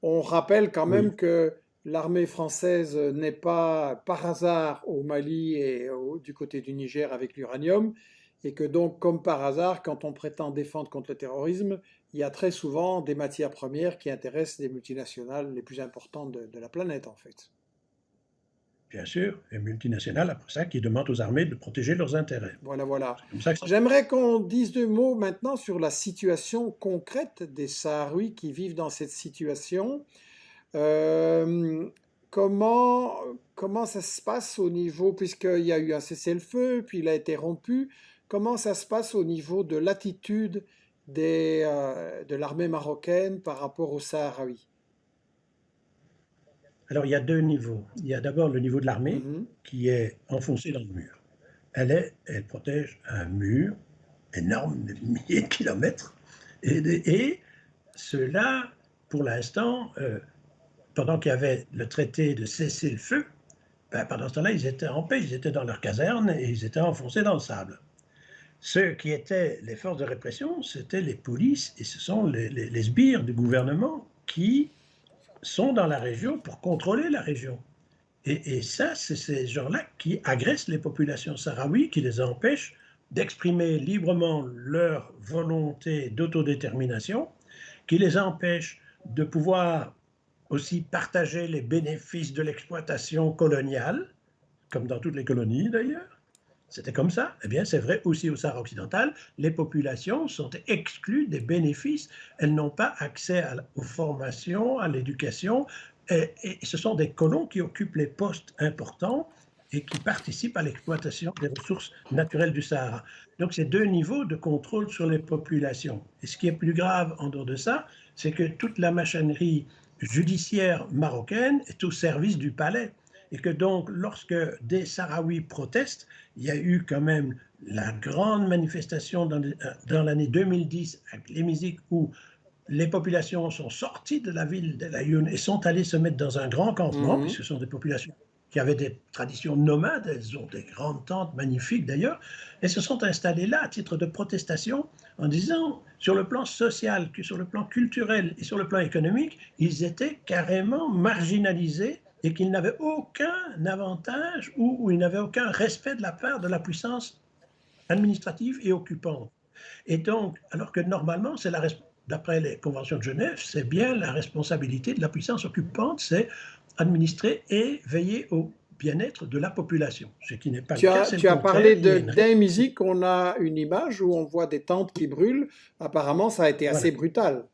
On rappelle quand oui, même que l'armée française n'est pas par hasard au Mali et du côté du Niger avec l'uranium, et que donc, comme par hasard, quand on prétend défendre contre le terrorisme, il y a très souvent des matières premières qui intéressent les multinationales les plus importantes de la planète, en fait. bien sûr, les multinationales, après ça, qui demandent aux armées de protéger leurs intérêts. Voilà, voilà. C'est comme ça que ça se passe. J'aimerais qu'on dise deux mots maintenant sur la situation concrète des Sahraouis qui vivent dans cette situation. Euh, comment, comment ça se passe au niveau, puisqu'il y a eu un cessez-le-feu, puis il a été rompu, comment ça se passe au niveau de l'attitude de l'armée marocaine par rapport aux Sahraouis? Alors, il y a deux niveaux. Il y a d'abord le niveau de l'armée, Mhm, qui est enfoncée dans le mur. Elle protège un mur énorme, de milliers de kilomètres, et ceux-là, pour l'instant, pendant qu'il y avait le traité de cessez-le-feu, ben, pendant ce temps-là, ils étaient en paix, ils étaient dans leur caserne et ils étaient enfoncés dans le sable. Ceux qui étaient les forces de répression, c'était les polices et ce sont les sbires du gouvernement qui sont dans la région pour contrôler la région. Et ça, c'est ces gens-là qui agressent les populations sahraouies, qui les empêchent d'exprimer librement leur volonté d'autodétermination, qui les empêchent de pouvoir aussi partager les bénéfices de l'exploitation coloniale, comme dans toutes les colonies d'ailleurs. C'était comme ça. Eh bien, c'est vrai aussi au Sahara occidental. Les populations sont exclues des bénéfices. Elles n'ont pas accès aux formations, à l'éducation. Et ce sont des colons qui occupent les postes importants et qui participent à l'exploitation des ressources naturelles du Sahara. Donc, c'est deux niveaux de contrôle sur les populations. Et ce qui est plus grave en dehors de ça, c'est que toute la machinerie judiciaire marocaine est au service du palais. Et que donc, lorsque des Sahraouis protestent, il y a eu quand même la grande manifestation dans l'année 2010 avec les musiques où les populations sont sorties de la ville d'El-Ayoun et sont allées se mettre dans un grand campement, puisque mhm. ce sont des populations qui avaient des traditions nomades, elles ont des grandes tentes magnifiques d'ailleurs, et se sont installées là à titre de protestation en disant, sur le plan social, que sur le plan culturel et sur le plan économique, ils étaient carrément marginalisés et qu'ils n'avaient aucun avantage ou ils n'avaient aucun respect de la part de la puissance administrative et occupante. Et donc, alors que normalement, c'est d'après les conventions de Genève, c'est bien la responsabilité de la puissance occupante, c'est administrer et veiller au bien-être de la population, ce qui n'est pas le Tu cas, as, c'est le tu as parlé contraire. Il y a une d'Aimizic, on a une image où on voit des tentes qui brûlent. Apparemment, ça a été voilà, assez brutal.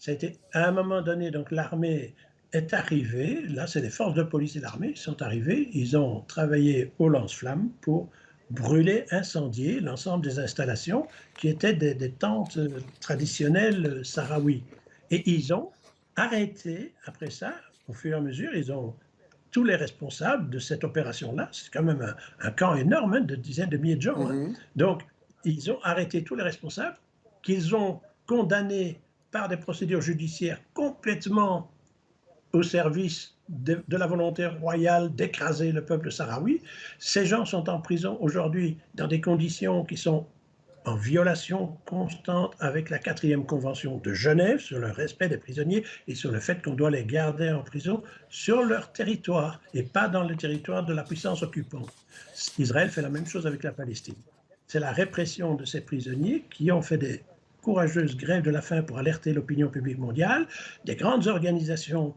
ça a été à un moment donné, donc l'armée est arrivée, là c'est les forces de police et l'armée, ils sont arrivés, ils ont travaillé au lance-flammes pour brûler, incendier l'ensemble des installations qui étaient des tentes traditionnelles sahraouis. Et ils ont arrêté, après ça, au fur et à mesure, ils ont tous les responsables de cette opération-là, c'est quand même un camp énorme, hein, de dizaines de milliers de gens, hein. Mhm. Donc, ils ont arrêté tous les responsables, qu'ils ont condamnés par des procédures judiciaires complètement au service de la volonté royale d'écraser le peuple sahraoui. Ces gens sont en prison aujourd'hui dans des conditions qui sont en violation constante avec la 4e Convention de Genève sur le respect des prisonniers et sur le fait qu'on doit les garder en prison sur leur territoire et pas dans le territoire de la puissance occupante. Israël fait la même chose avec la Palestine. C'est la répression de ces prisonniers qui ont fait des courageuses grèves de la faim pour alerter l'opinion publique mondiale, des grandes organisations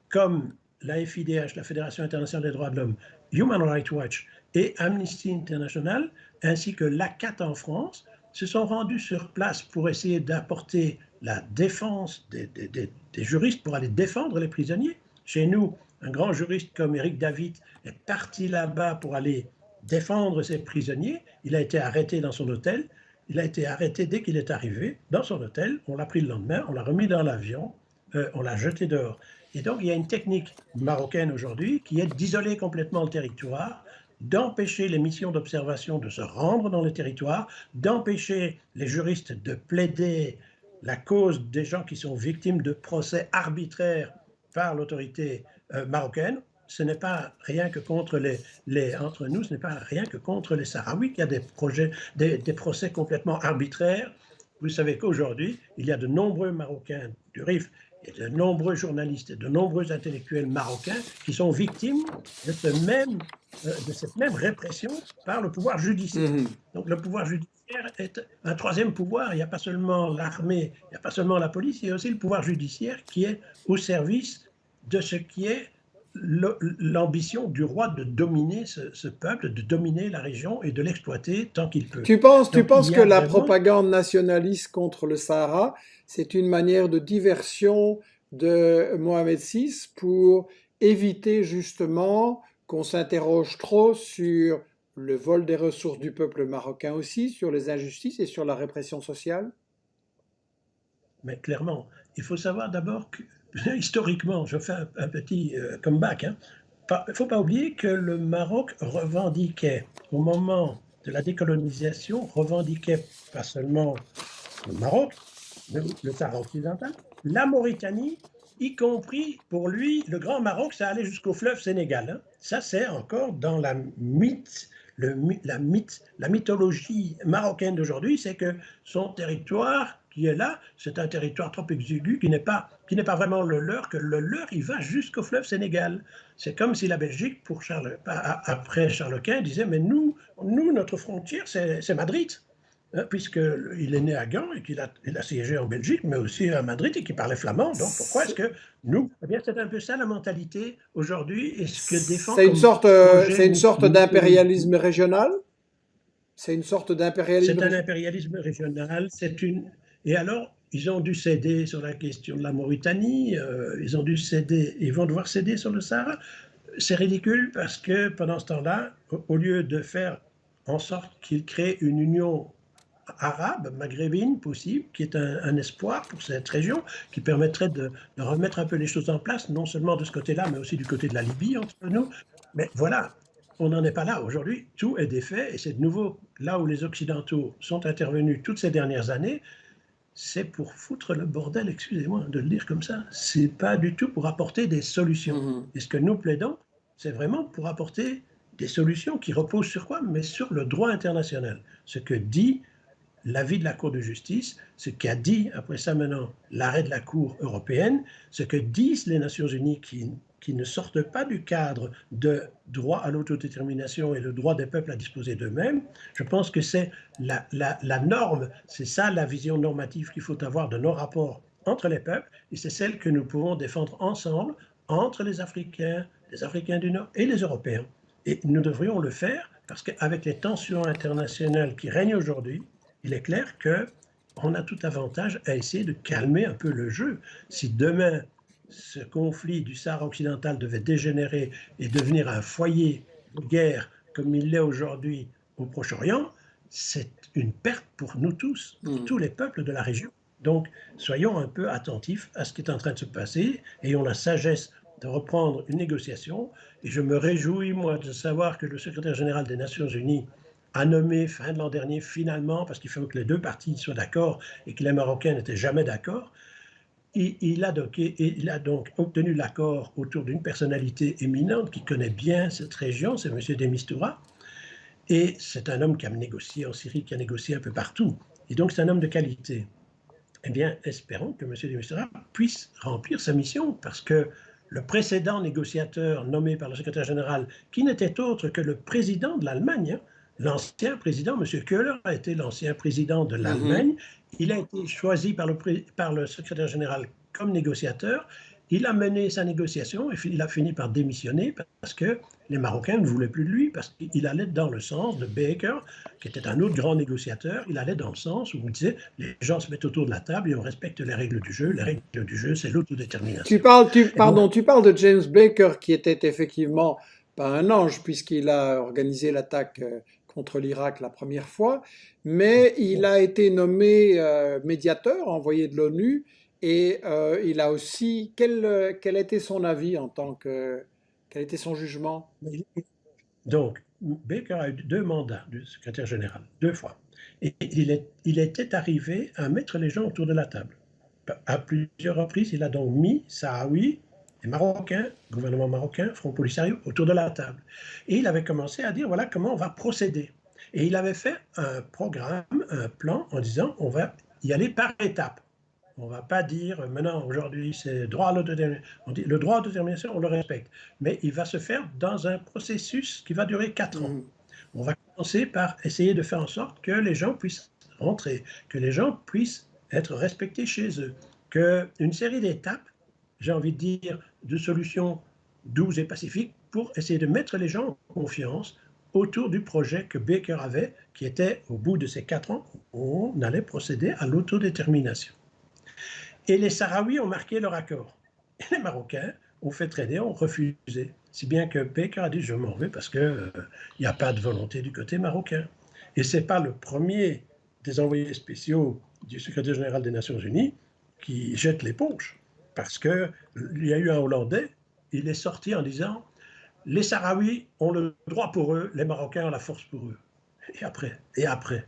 comme la FIDH, la Fédération internationale des droits de l'homme, Human Rights Watch et Amnesty International, ainsi que l'ACAT en France, se sont rendus sur place pour essayer d'apporter la défense des juristes pour aller défendre les prisonniers. Chez nous, un grand juriste comme Éric David est parti là-bas pour aller défendre ses prisonniers. Il a été arrêté dans son hôtel. Il a été arrêté dès qu'il est arrivé dans son hôtel. On l'a pris le lendemain, on l'a remis dans l'avion, on l'a jeté dehors. Et donc, il y a une technique marocaine aujourd'hui qui est d'isoler complètement le territoire, d'empêcher les missions d'observation de se rendre dans le territoire, d'empêcher les juristes de plaider la cause des gens qui sont victimes de procès arbitraires par l'autorité marocaine. Ce n'est pas rien que contre entre nous, ce n'est pas rien que contre les Sahraouis qu'il y a des procès complètement arbitraires. Vous savez qu'aujourd'hui, il y a de nombreux Marocains du RIF et de nombreux journalistes et de nombreux intellectuels marocains qui sont victimes de cette même répression par le pouvoir judiciaire. Mhm. Donc le pouvoir judiciaire est un troisième pouvoir. Il n'y a pas seulement l'armée, il n'y a pas seulement la police, il y a aussi le pouvoir judiciaire qui est au service de ce qui est l'ambition du roi de dominer ce peuple, de dominer la région et de l'exploiter tant qu'il peut. Tu Donc il penses y que a la vraiment... propagande nationaliste contre le Sahara, c'est une manière de diversion de Mohamed VI pour éviter justement qu'on s'interroge trop sur le vol des ressources du peuple marocain aussi, sur les injustices et sur la répression sociale? Mais clairement, il faut savoir d'abord que, historiquement, je fais un petit comeback, hein. Il ne faut pas oublier que le Maroc revendiquait, au moment de la décolonisation, revendiquait pas seulement le Maroc, le Sahara occidental, la Mauritanie, y compris pour lui, le Grand Maroc, ça allait jusqu'au fleuve Sénégal, hein. Ça, c'est encore dans la la mythologie marocaine d'aujourd'hui, c'est que son territoire qui est là, c'est un territoire trop exigu qui n'est pas vraiment le leur, que le leur, il va jusqu'au fleuve Sénégal. C'est comme si la Belgique, après Charles Quint, disait, mais nous notre frontière, c'est Madrid, hein, puisqu'il est né à Gand et il a siégé en Belgique, mais aussi à Madrid et qu'il parlait flamand. Donc pourquoi est-ce que nous... Eh bien, c'est un peu ça la mentalité aujourd'hui et ce que défend comme projet C'est une sorte mythologique. d'impérialisme régional? C'est une sorte d'impérialisme C'est un régional? impérialisme régional, Et alors, ils ont dû céder sur la question de la Mauritanie, ils ont dû céder, ils vont devoir céder sur le Sahara. C'est ridicule parce que pendant ce temps-là, au lieu de faire en sorte qu'ils créent une union arabe, maghrébine possible, qui est un espoir pour cette région, qui permettrait de remettre un peu les choses en place, non seulement de ce côté-là, mais aussi du côté de la Libye entre nous. Mais voilà, on n'en est pas là. Aujourd'hui, tout est défait et c'est de nouveau là où les Occidentaux sont intervenus toutes ces dernières années, c'est pour foutre le bordel, excusez-moi de le dire comme ça. C'est pas du tout pour apporter des solutions. Mhm. Et ce que nous plaidons, c'est vraiment pour apporter des solutions qui reposent sur quoi? Mais sur le droit international. Ce que dit l'avis de la Cour de justice, ce qu'a dit, après ça maintenant, l'arrêt de la Cour européenne, ce que disent les Nations unies qui ne sortent pas du cadre de droit à l'autodétermination et le droit des peuples à disposer d'eux-mêmes, je pense que c'est la norme, c'est ça la vision normative qu'il faut avoir de nos rapports entre les peuples, et c'est celle que nous pouvons défendre ensemble entre les Africains du Nord et les Européens. Et nous devrions le faire parce qu'avec les tensions internationales qui règnent aujourd'hui, il est clair qu'on a tout avantage à essayer de calmer un peu le jeu. Si demain, ce conflit du Sahara occidental devait dégénérer et devenir un foyer de guerre comme il l'est aujourd'hui au Proche-Orient, c'est une perte pour nous tous, pour tous les peuples de la région. Donc, soyons un peu attentifs à ce qui est en train de se passer, ayons la sagesse de reprendre une négociation. Et je me réjouis, moi, de savoir que le secrétaire général des Nations Unies a nommé fin de l'an dernier, finalement, parce qu'il faut que les deux parties soient d'accord et que les Marocains n'étaient jamais d'accord, il a donc obtenu l'accord autour d'une personnalité éminente qui connaît bien cette région, c'est M. de Mistura. Et c'est un homme qui a négocié en Syrie, qui a négocié un peu partout. Et donc, c'est un homme de qualité. Eh bien, espérons que M. de Mistura puisse remplir sa mission, parce que le précédent négociateur nommé par le secrétaire général, qui n'était autre que le président de l'Allemagne, hein, l'ancien président, M. Köhler, a été l'ancien président de l'Allemagne. Il a été choisi par le secrétaire général comme négociateur. Il a mené sa négociation et il a fini par démissionner parce que les Marocains ne voulaient plus de lui, parce qu'il allait dans le sens de Baker, qui était un autre grand négociateur. Il allait dans le sens où il disait les gens se mettent autour de la table et on respecte les règles du jeu. Les règles du jeu, c'est l'autodétermination. Tu parles de James Baker, qui était effectivement pas un ange, puisqu'il a organisé l'attaque contre l'Irak la première fois, mais il a été nommé médiateur, envoyé de l'ONU, et il a aussi... quel était son avis en tant que... Quel était son jugement? Donc, Baker a eu 2 mandats de secrétaire général, 2 fois. Et il était arrivé à mettre les gens autour de la table. À plusieurs reprises, il a donc mis Sahawi, les Marocains, gouvernement marocain, Front Polisario, autour de la table. Et il avait commencé à dire, voilà comment on va procéder. Et il avait fait un programme, un plan, en disant, on va y aller par étapes. On ne va pas dire, maintenant, aujourd'hui, c'est droit à l'autodétermination. On dit, le droit à l'autodétermination, on le respecte. Mais il va se faire dans un processus qui va durer 4 ans. On va commencer par essayer de faire en sorte que les gens puissent rentrer, que les gens puissent être respectés chez eux, qu'une série d'étapes, j'ai envie de dire, de solutions douces et pacifiques pour essayer de mettre les gens en confiance autour du projet que Baker avait, qui était, au bout de ces 4 ans, on allait procéder à l'autodétermination. Et les Sahraouis ont marqué leur accord. Et les Marocains ont fait traîner, ont refusé. Si bien que Baker a dit je m'en vais parce qu'il n'y a pas de volonté du côté marocain. Et ce n'est pas le premier des envoyés spéciaux du secrétaire général des Nations Unies qui jette l'éponge. Parce qu'il y a eu un Hollandais, il est sorti en disant les Sahraouis ont le droit pour eux, les Marocains ont la force pour eux. Et après,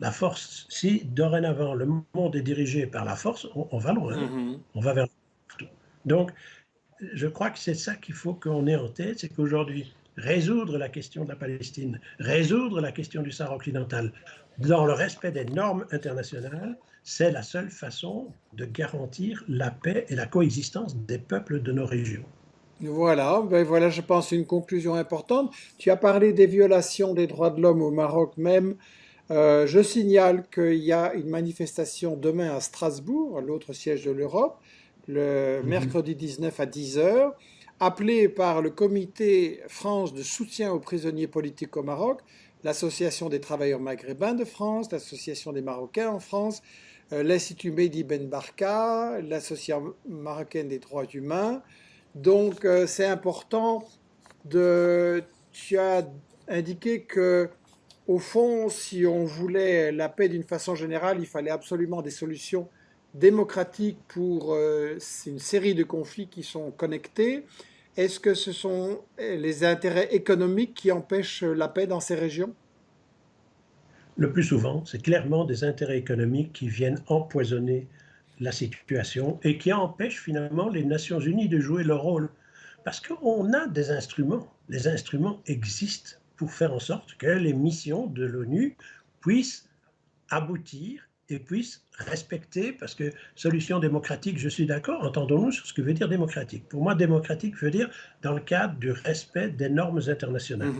la force, si dorénavant le monde est dirigé par la force, on va loin, on va vers partout. Donc, je crois que c'est ça qu'il faut qu'on ait en tête, c'est qu'aujourd'hui, résoudre la question de la Palestine, résoudre la question du Sahara occidental, dans le respect des normes internationales, c'est la seule façon de garantir la paix et la coexistence des peuples de nos régions. Voilà, ben voilà, je pense une conclusion importante. Tu as parlé des violations des droits de l'homme au Maroc même. Je signale qu'il y a une manifestation demain à Strasbourg, l'autre siège de l'Europe, le mercredi 19 à 10 heures, appelée par le Comité France de soutien aux prisonniers politiques au Maroc, l'Association des travailleurs maghrébins de France, l'Association des Marocains en France, l'Institut Mehdi Ben Barka, l'Association marocaine des droits humains. Donc c'est important de... Tu as indiqué que au fond, si on voulait la paix d'une façon générale, il fallait absolument des solutions démocratiques pour une série de conflits qui sont connectés. Est-ce que ce sont les intérêts économiques qui empêchent la paix dans ces régions? Le plus souvent, c'est clairement des intérêts économiques qui viennent empoisonner la situation et qui empêchent finalement les Nations Unies de jouer leur rôle. Parce qu'on a des instruments. Les instruments existent pour faire en sorte que les missions de l'ONU puissent aboutir et puissent respecter, parce que solution démocratique, je suis d'accord, entendons-nous sur ce que veut dire démocratique. Pour moi, démocratique veut dire dans le cadre du respect des normes internationales.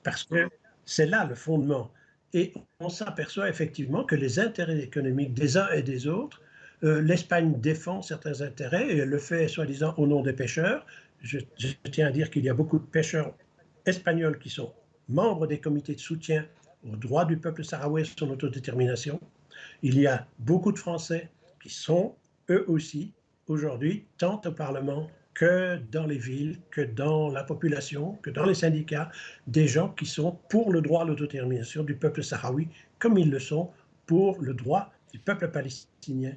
Parce que c'est là le fondement. Et on s'aperçoit effectivement que les intérêts économiques des uns et des autres l'Espagne défend certains intérêts et elle le fait soi-disant au nom des pêcheurs. Je tiens à dire qu'il y a beaucoup de pêcheurs espagnols qui sont membres des comités de soutien aux droits du peuple sahraoui et son autodétermination. Il y a beaucoup de Français qui sont, eux aussi, aujourd'hui, tant au Parlement que dans les villes, que dans la population, que dans les syndicats, des gens qui sont pour le droit à l'autodétermination du peuple sahraoui, comme ils le sont pour le droit du peuple palestinien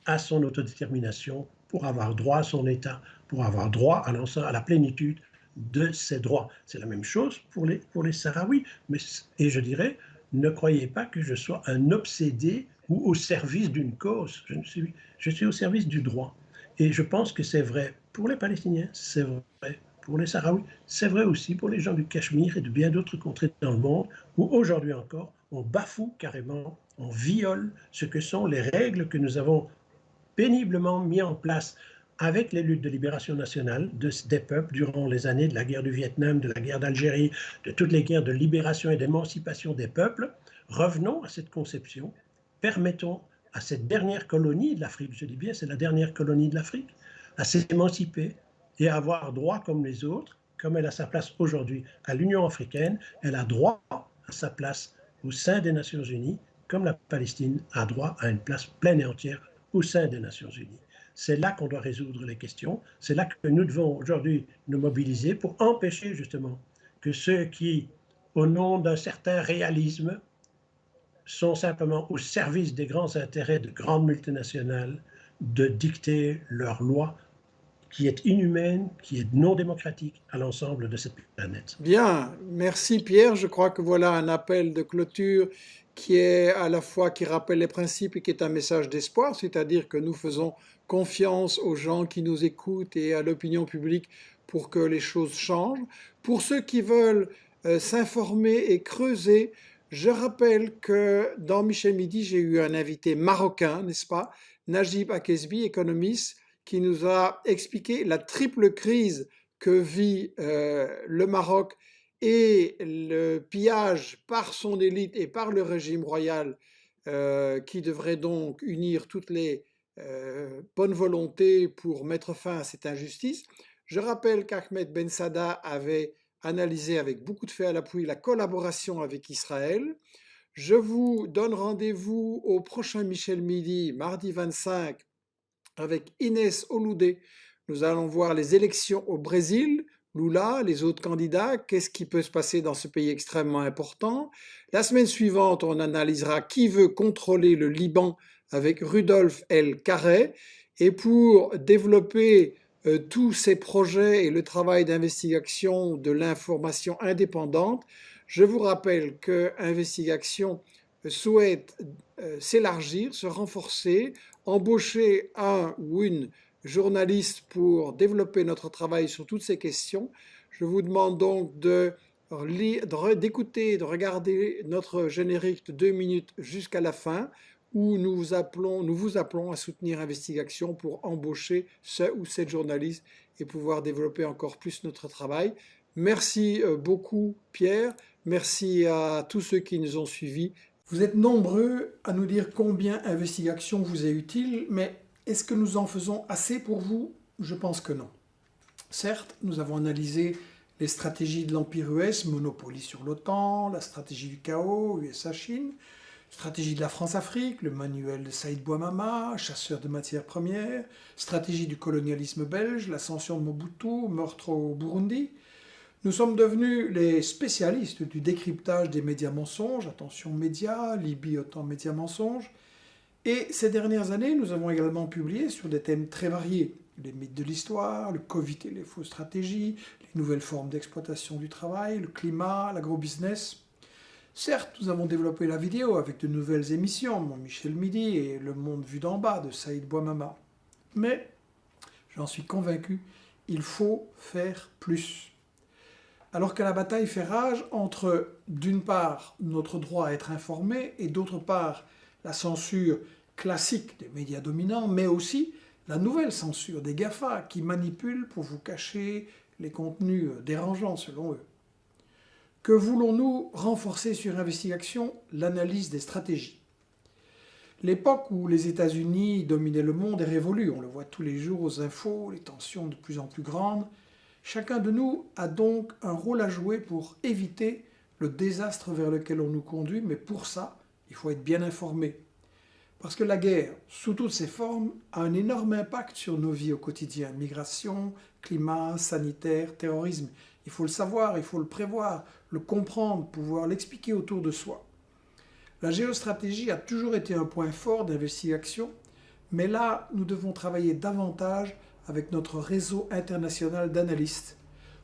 à son autodétermination, pour avoir droit à son État, pour avoir droit à la plénitude de ses droits. C'est la même chose pour les Sahraouis. Et je dirais, ne croyez pas que je sois un obsédé ou au service d'une cause. Je suis au service du droit. Et je pense que c'est vrai pour les Palestiniens, c'est vrai pour les Sahraouis, c'est vrai aussi pour les gens du Cachemire et de bien d'autres contrées dans le monde où aujourd'hui encore, on bafoue carrément, on viole ce que sont les règles que nous avons péniblement mis en place avec les luttes de libération nationale des peuples durant les années de la guerre du Vietnam, de la guerre d'Algérie, de toutes les guerres de libération et d'émancipation des peuples. Revenons à cette conception, permettons à cette dernière colonie de l'Afrique, je dis bien c'est la dernière colonie de l'Afrique, à s'émanciper et à avoir droit comme les autres, comme elle a sa place aujourd'hui à l'Union africaine, elle a droit à sa place au sein des Nations Unies, comme la Palestine a droit à une place pleine et entière au sein des Nations Unies. C'est là qu'on doit résoudre les questions, c'est là que nous devons aujourd'hui nous mobiliser pour empêcher justement que ceux qui, au nom d'un certain réalisme, sont simplement au service des grands intérêts de grandes multinationales, de dicter leurs lois qui est inhumaine, qui est non démocratique à l'ensemble de cette planète. Bien, merci Pierre. Je crois que voilà un appel de clôture qui est à la fois qui rappelle les principes et qui est un message d'espoir, c'est-à-dire que nous faisons confiance aux gens qui nous écoutent et à l'opinion publique pour que les choses changent. Pour ceux qui veulent s'informer et creuser, je rappelle que dans Michel Midi, j'ai eu un invité marocain, n'est-ce pas, Najib Akesbi, économiste, qui nous a expliqué la triple crise que vit le Maroc et le pillage par son élite et par le régime royal qui devrait donc unir toutes les bonnes volontés pour mettre fin à cette injustice. Je rappelle qu'Ahmed Ben Sada avait analysé avec beaucoup de faits à l'appui la collaboration avec Israël. Je vous donne rendez-vous au prochain Michel Midi, mardi 25, avec Inès Oloudé. Nous allons voir les élections au Brésil, Lula, les autres candidats, qu'est-ce qui peut se passer dans ce pays extrêmement important. La semaine suivante, on analysera qui veut contrôler le Liban avec Rudolf El Carré. Et pour développer tous ces projets et le travail d'investigation de l'information indépendante, je vous rappelle que Investigation souhaite s'élargir, se renforcer, embaucher un ou une journaliste pour développer notre travail sur toutes ces questions. Je vous demande donc d'écouter, de regarder notre générique de 2 minutes jusqu'à la fin, où nous vous appelons à soutenir Investigation pour embaucher ce ou cette journaliste et pouvoir développer encore plus notre travail. Merci beaucoup Pierre, merci à tous ceux qui nous ont suivis. Vous êtes nombreux à nous dire combien Investigation vous est utile, mais est-ce que nous en faisons assez pour vous? Je pense que non. Certes, nous avons analysé les stratégies de l'Empire US, monopole sur l'OTAN, la stratégie du chaos, USA-Chine, stratégie de la France-Afrique, le manuel de Saïd Bouamama, chasseur de matières premières, stratégie du colonialisme belge, l'ascension de Mobutu, meurtre au Burundi. Nous sommes devenus les spécialistes du décryptage des médias mensonges, attention médias, Libye autant médias mensonges. Et ces dernières années, nous avons également publié sur des thèmes très variés. Les mythes de l'histoire, le Covid et les fausses stratégies, les nouvelles formes d'exploitation du travail, le climat, l'agrobusiness. Certes, nous avons développé la vidéo avec de nouvelles émissions, Mon Michel Midi et Le Monde vu d'en bas de Saïd Bouamama. Mais, j'en suis convaincu, il faut faire plus. Alors que la bataille fait rage entre, d'une part, notre droit à être informé et d'autre part, la censure classique des médias dominants, mais aussi la nouvelle censure des GAFA qui manipulent pour vous cacher les contenus dérangeants selon eux. Que voulons-nous renforcer sur Investigation? L'analyse des stratégies. L'époque où les États-Unis dominaient le monde est révolue. On le voit tous les jours aux infos, les tensions de plus en plus grandes. Chacun de nous a donc un rôle à jouer pour éviter le désastre vers lequel on nous conduit, mais pour ça, il faut être bien informé. Parce que la guerre, sous toutes ses formes, a un énorme impact sur nos vies au quotidien. Migration, climat, sanitaire, terrorisme. Il faut le savoir, il faut le prévoir, le comprendre, pouvoir l'expliquer autour de soi. La géostratégie a toujours été un point fort d'investigation, mais là, nous devons travailler davantage avec notre réseau international d'analystes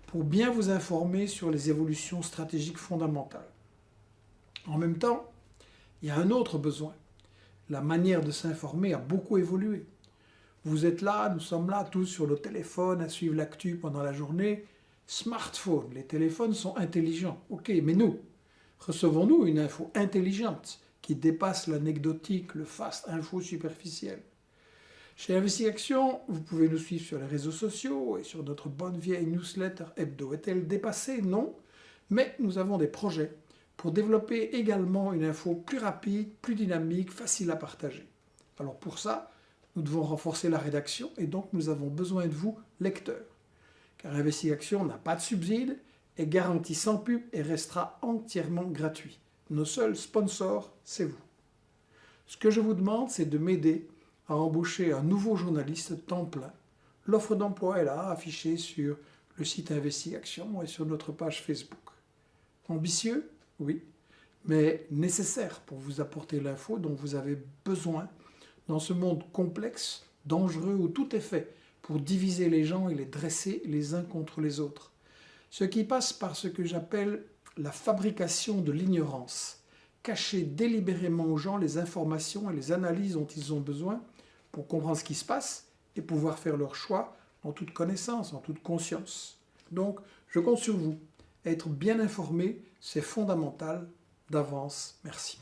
pour bien vous informer sur les évolutions stratégiques fondamentales. En même temps, il y a un autre besoin. La manière de s'informer a beaucoup évolué. Vous êtes là, nous sommes là, tous sur le téléphone à suivre l'actu pendant la journée. Smartphone, les téléphones sont intelligents. Ok, mais nous, recevons-nous une info intelligente qui dépasse l'anecdotique, le fast info superficiel? Chez Investigation, vous pouvez nous suivre sur les réseaux sociaux et sur notre bonne vieille newsletter hebdo. Est-elle dépassée? Non. Mais nous avons des projets pour développer également une info plus rapide, plus dynamique, facile à partager. Alors pour ça, nous devons renforcer la rédaction et donc nous avons besoin de vous, lecteurs. Car Investigation n'a pas de subside, est garanti sans pub et restera entièrement gratuit. Nos seuls sponsors, c'est vous. Ce que je vous demande, c'est de m'aider à embaucher un nouveau journaliste temps plein. L'offre d'emploi est là, affichée sur le site Investigation et sur notre page Facebook. Ambitieux? Oui, mais nécessaire pour vous apporter l'info dont vous avez besoin dans ce monde complexe, dangereux, où tout est fait pour diviser les gens et les dresser les uns contre les autres. Ce qui passe par ce que j'appelle la fabrication de l'ignorance, cacher délibérément aux gens les informations et les analyses dont ils ont besoin pour comprendre ce qui se passe et pouvoir faire leur choix en toute connaissance, en toute conscience. Donc, je compte sur vous. Être bien informé, c'est fondamental. D'avance, merci.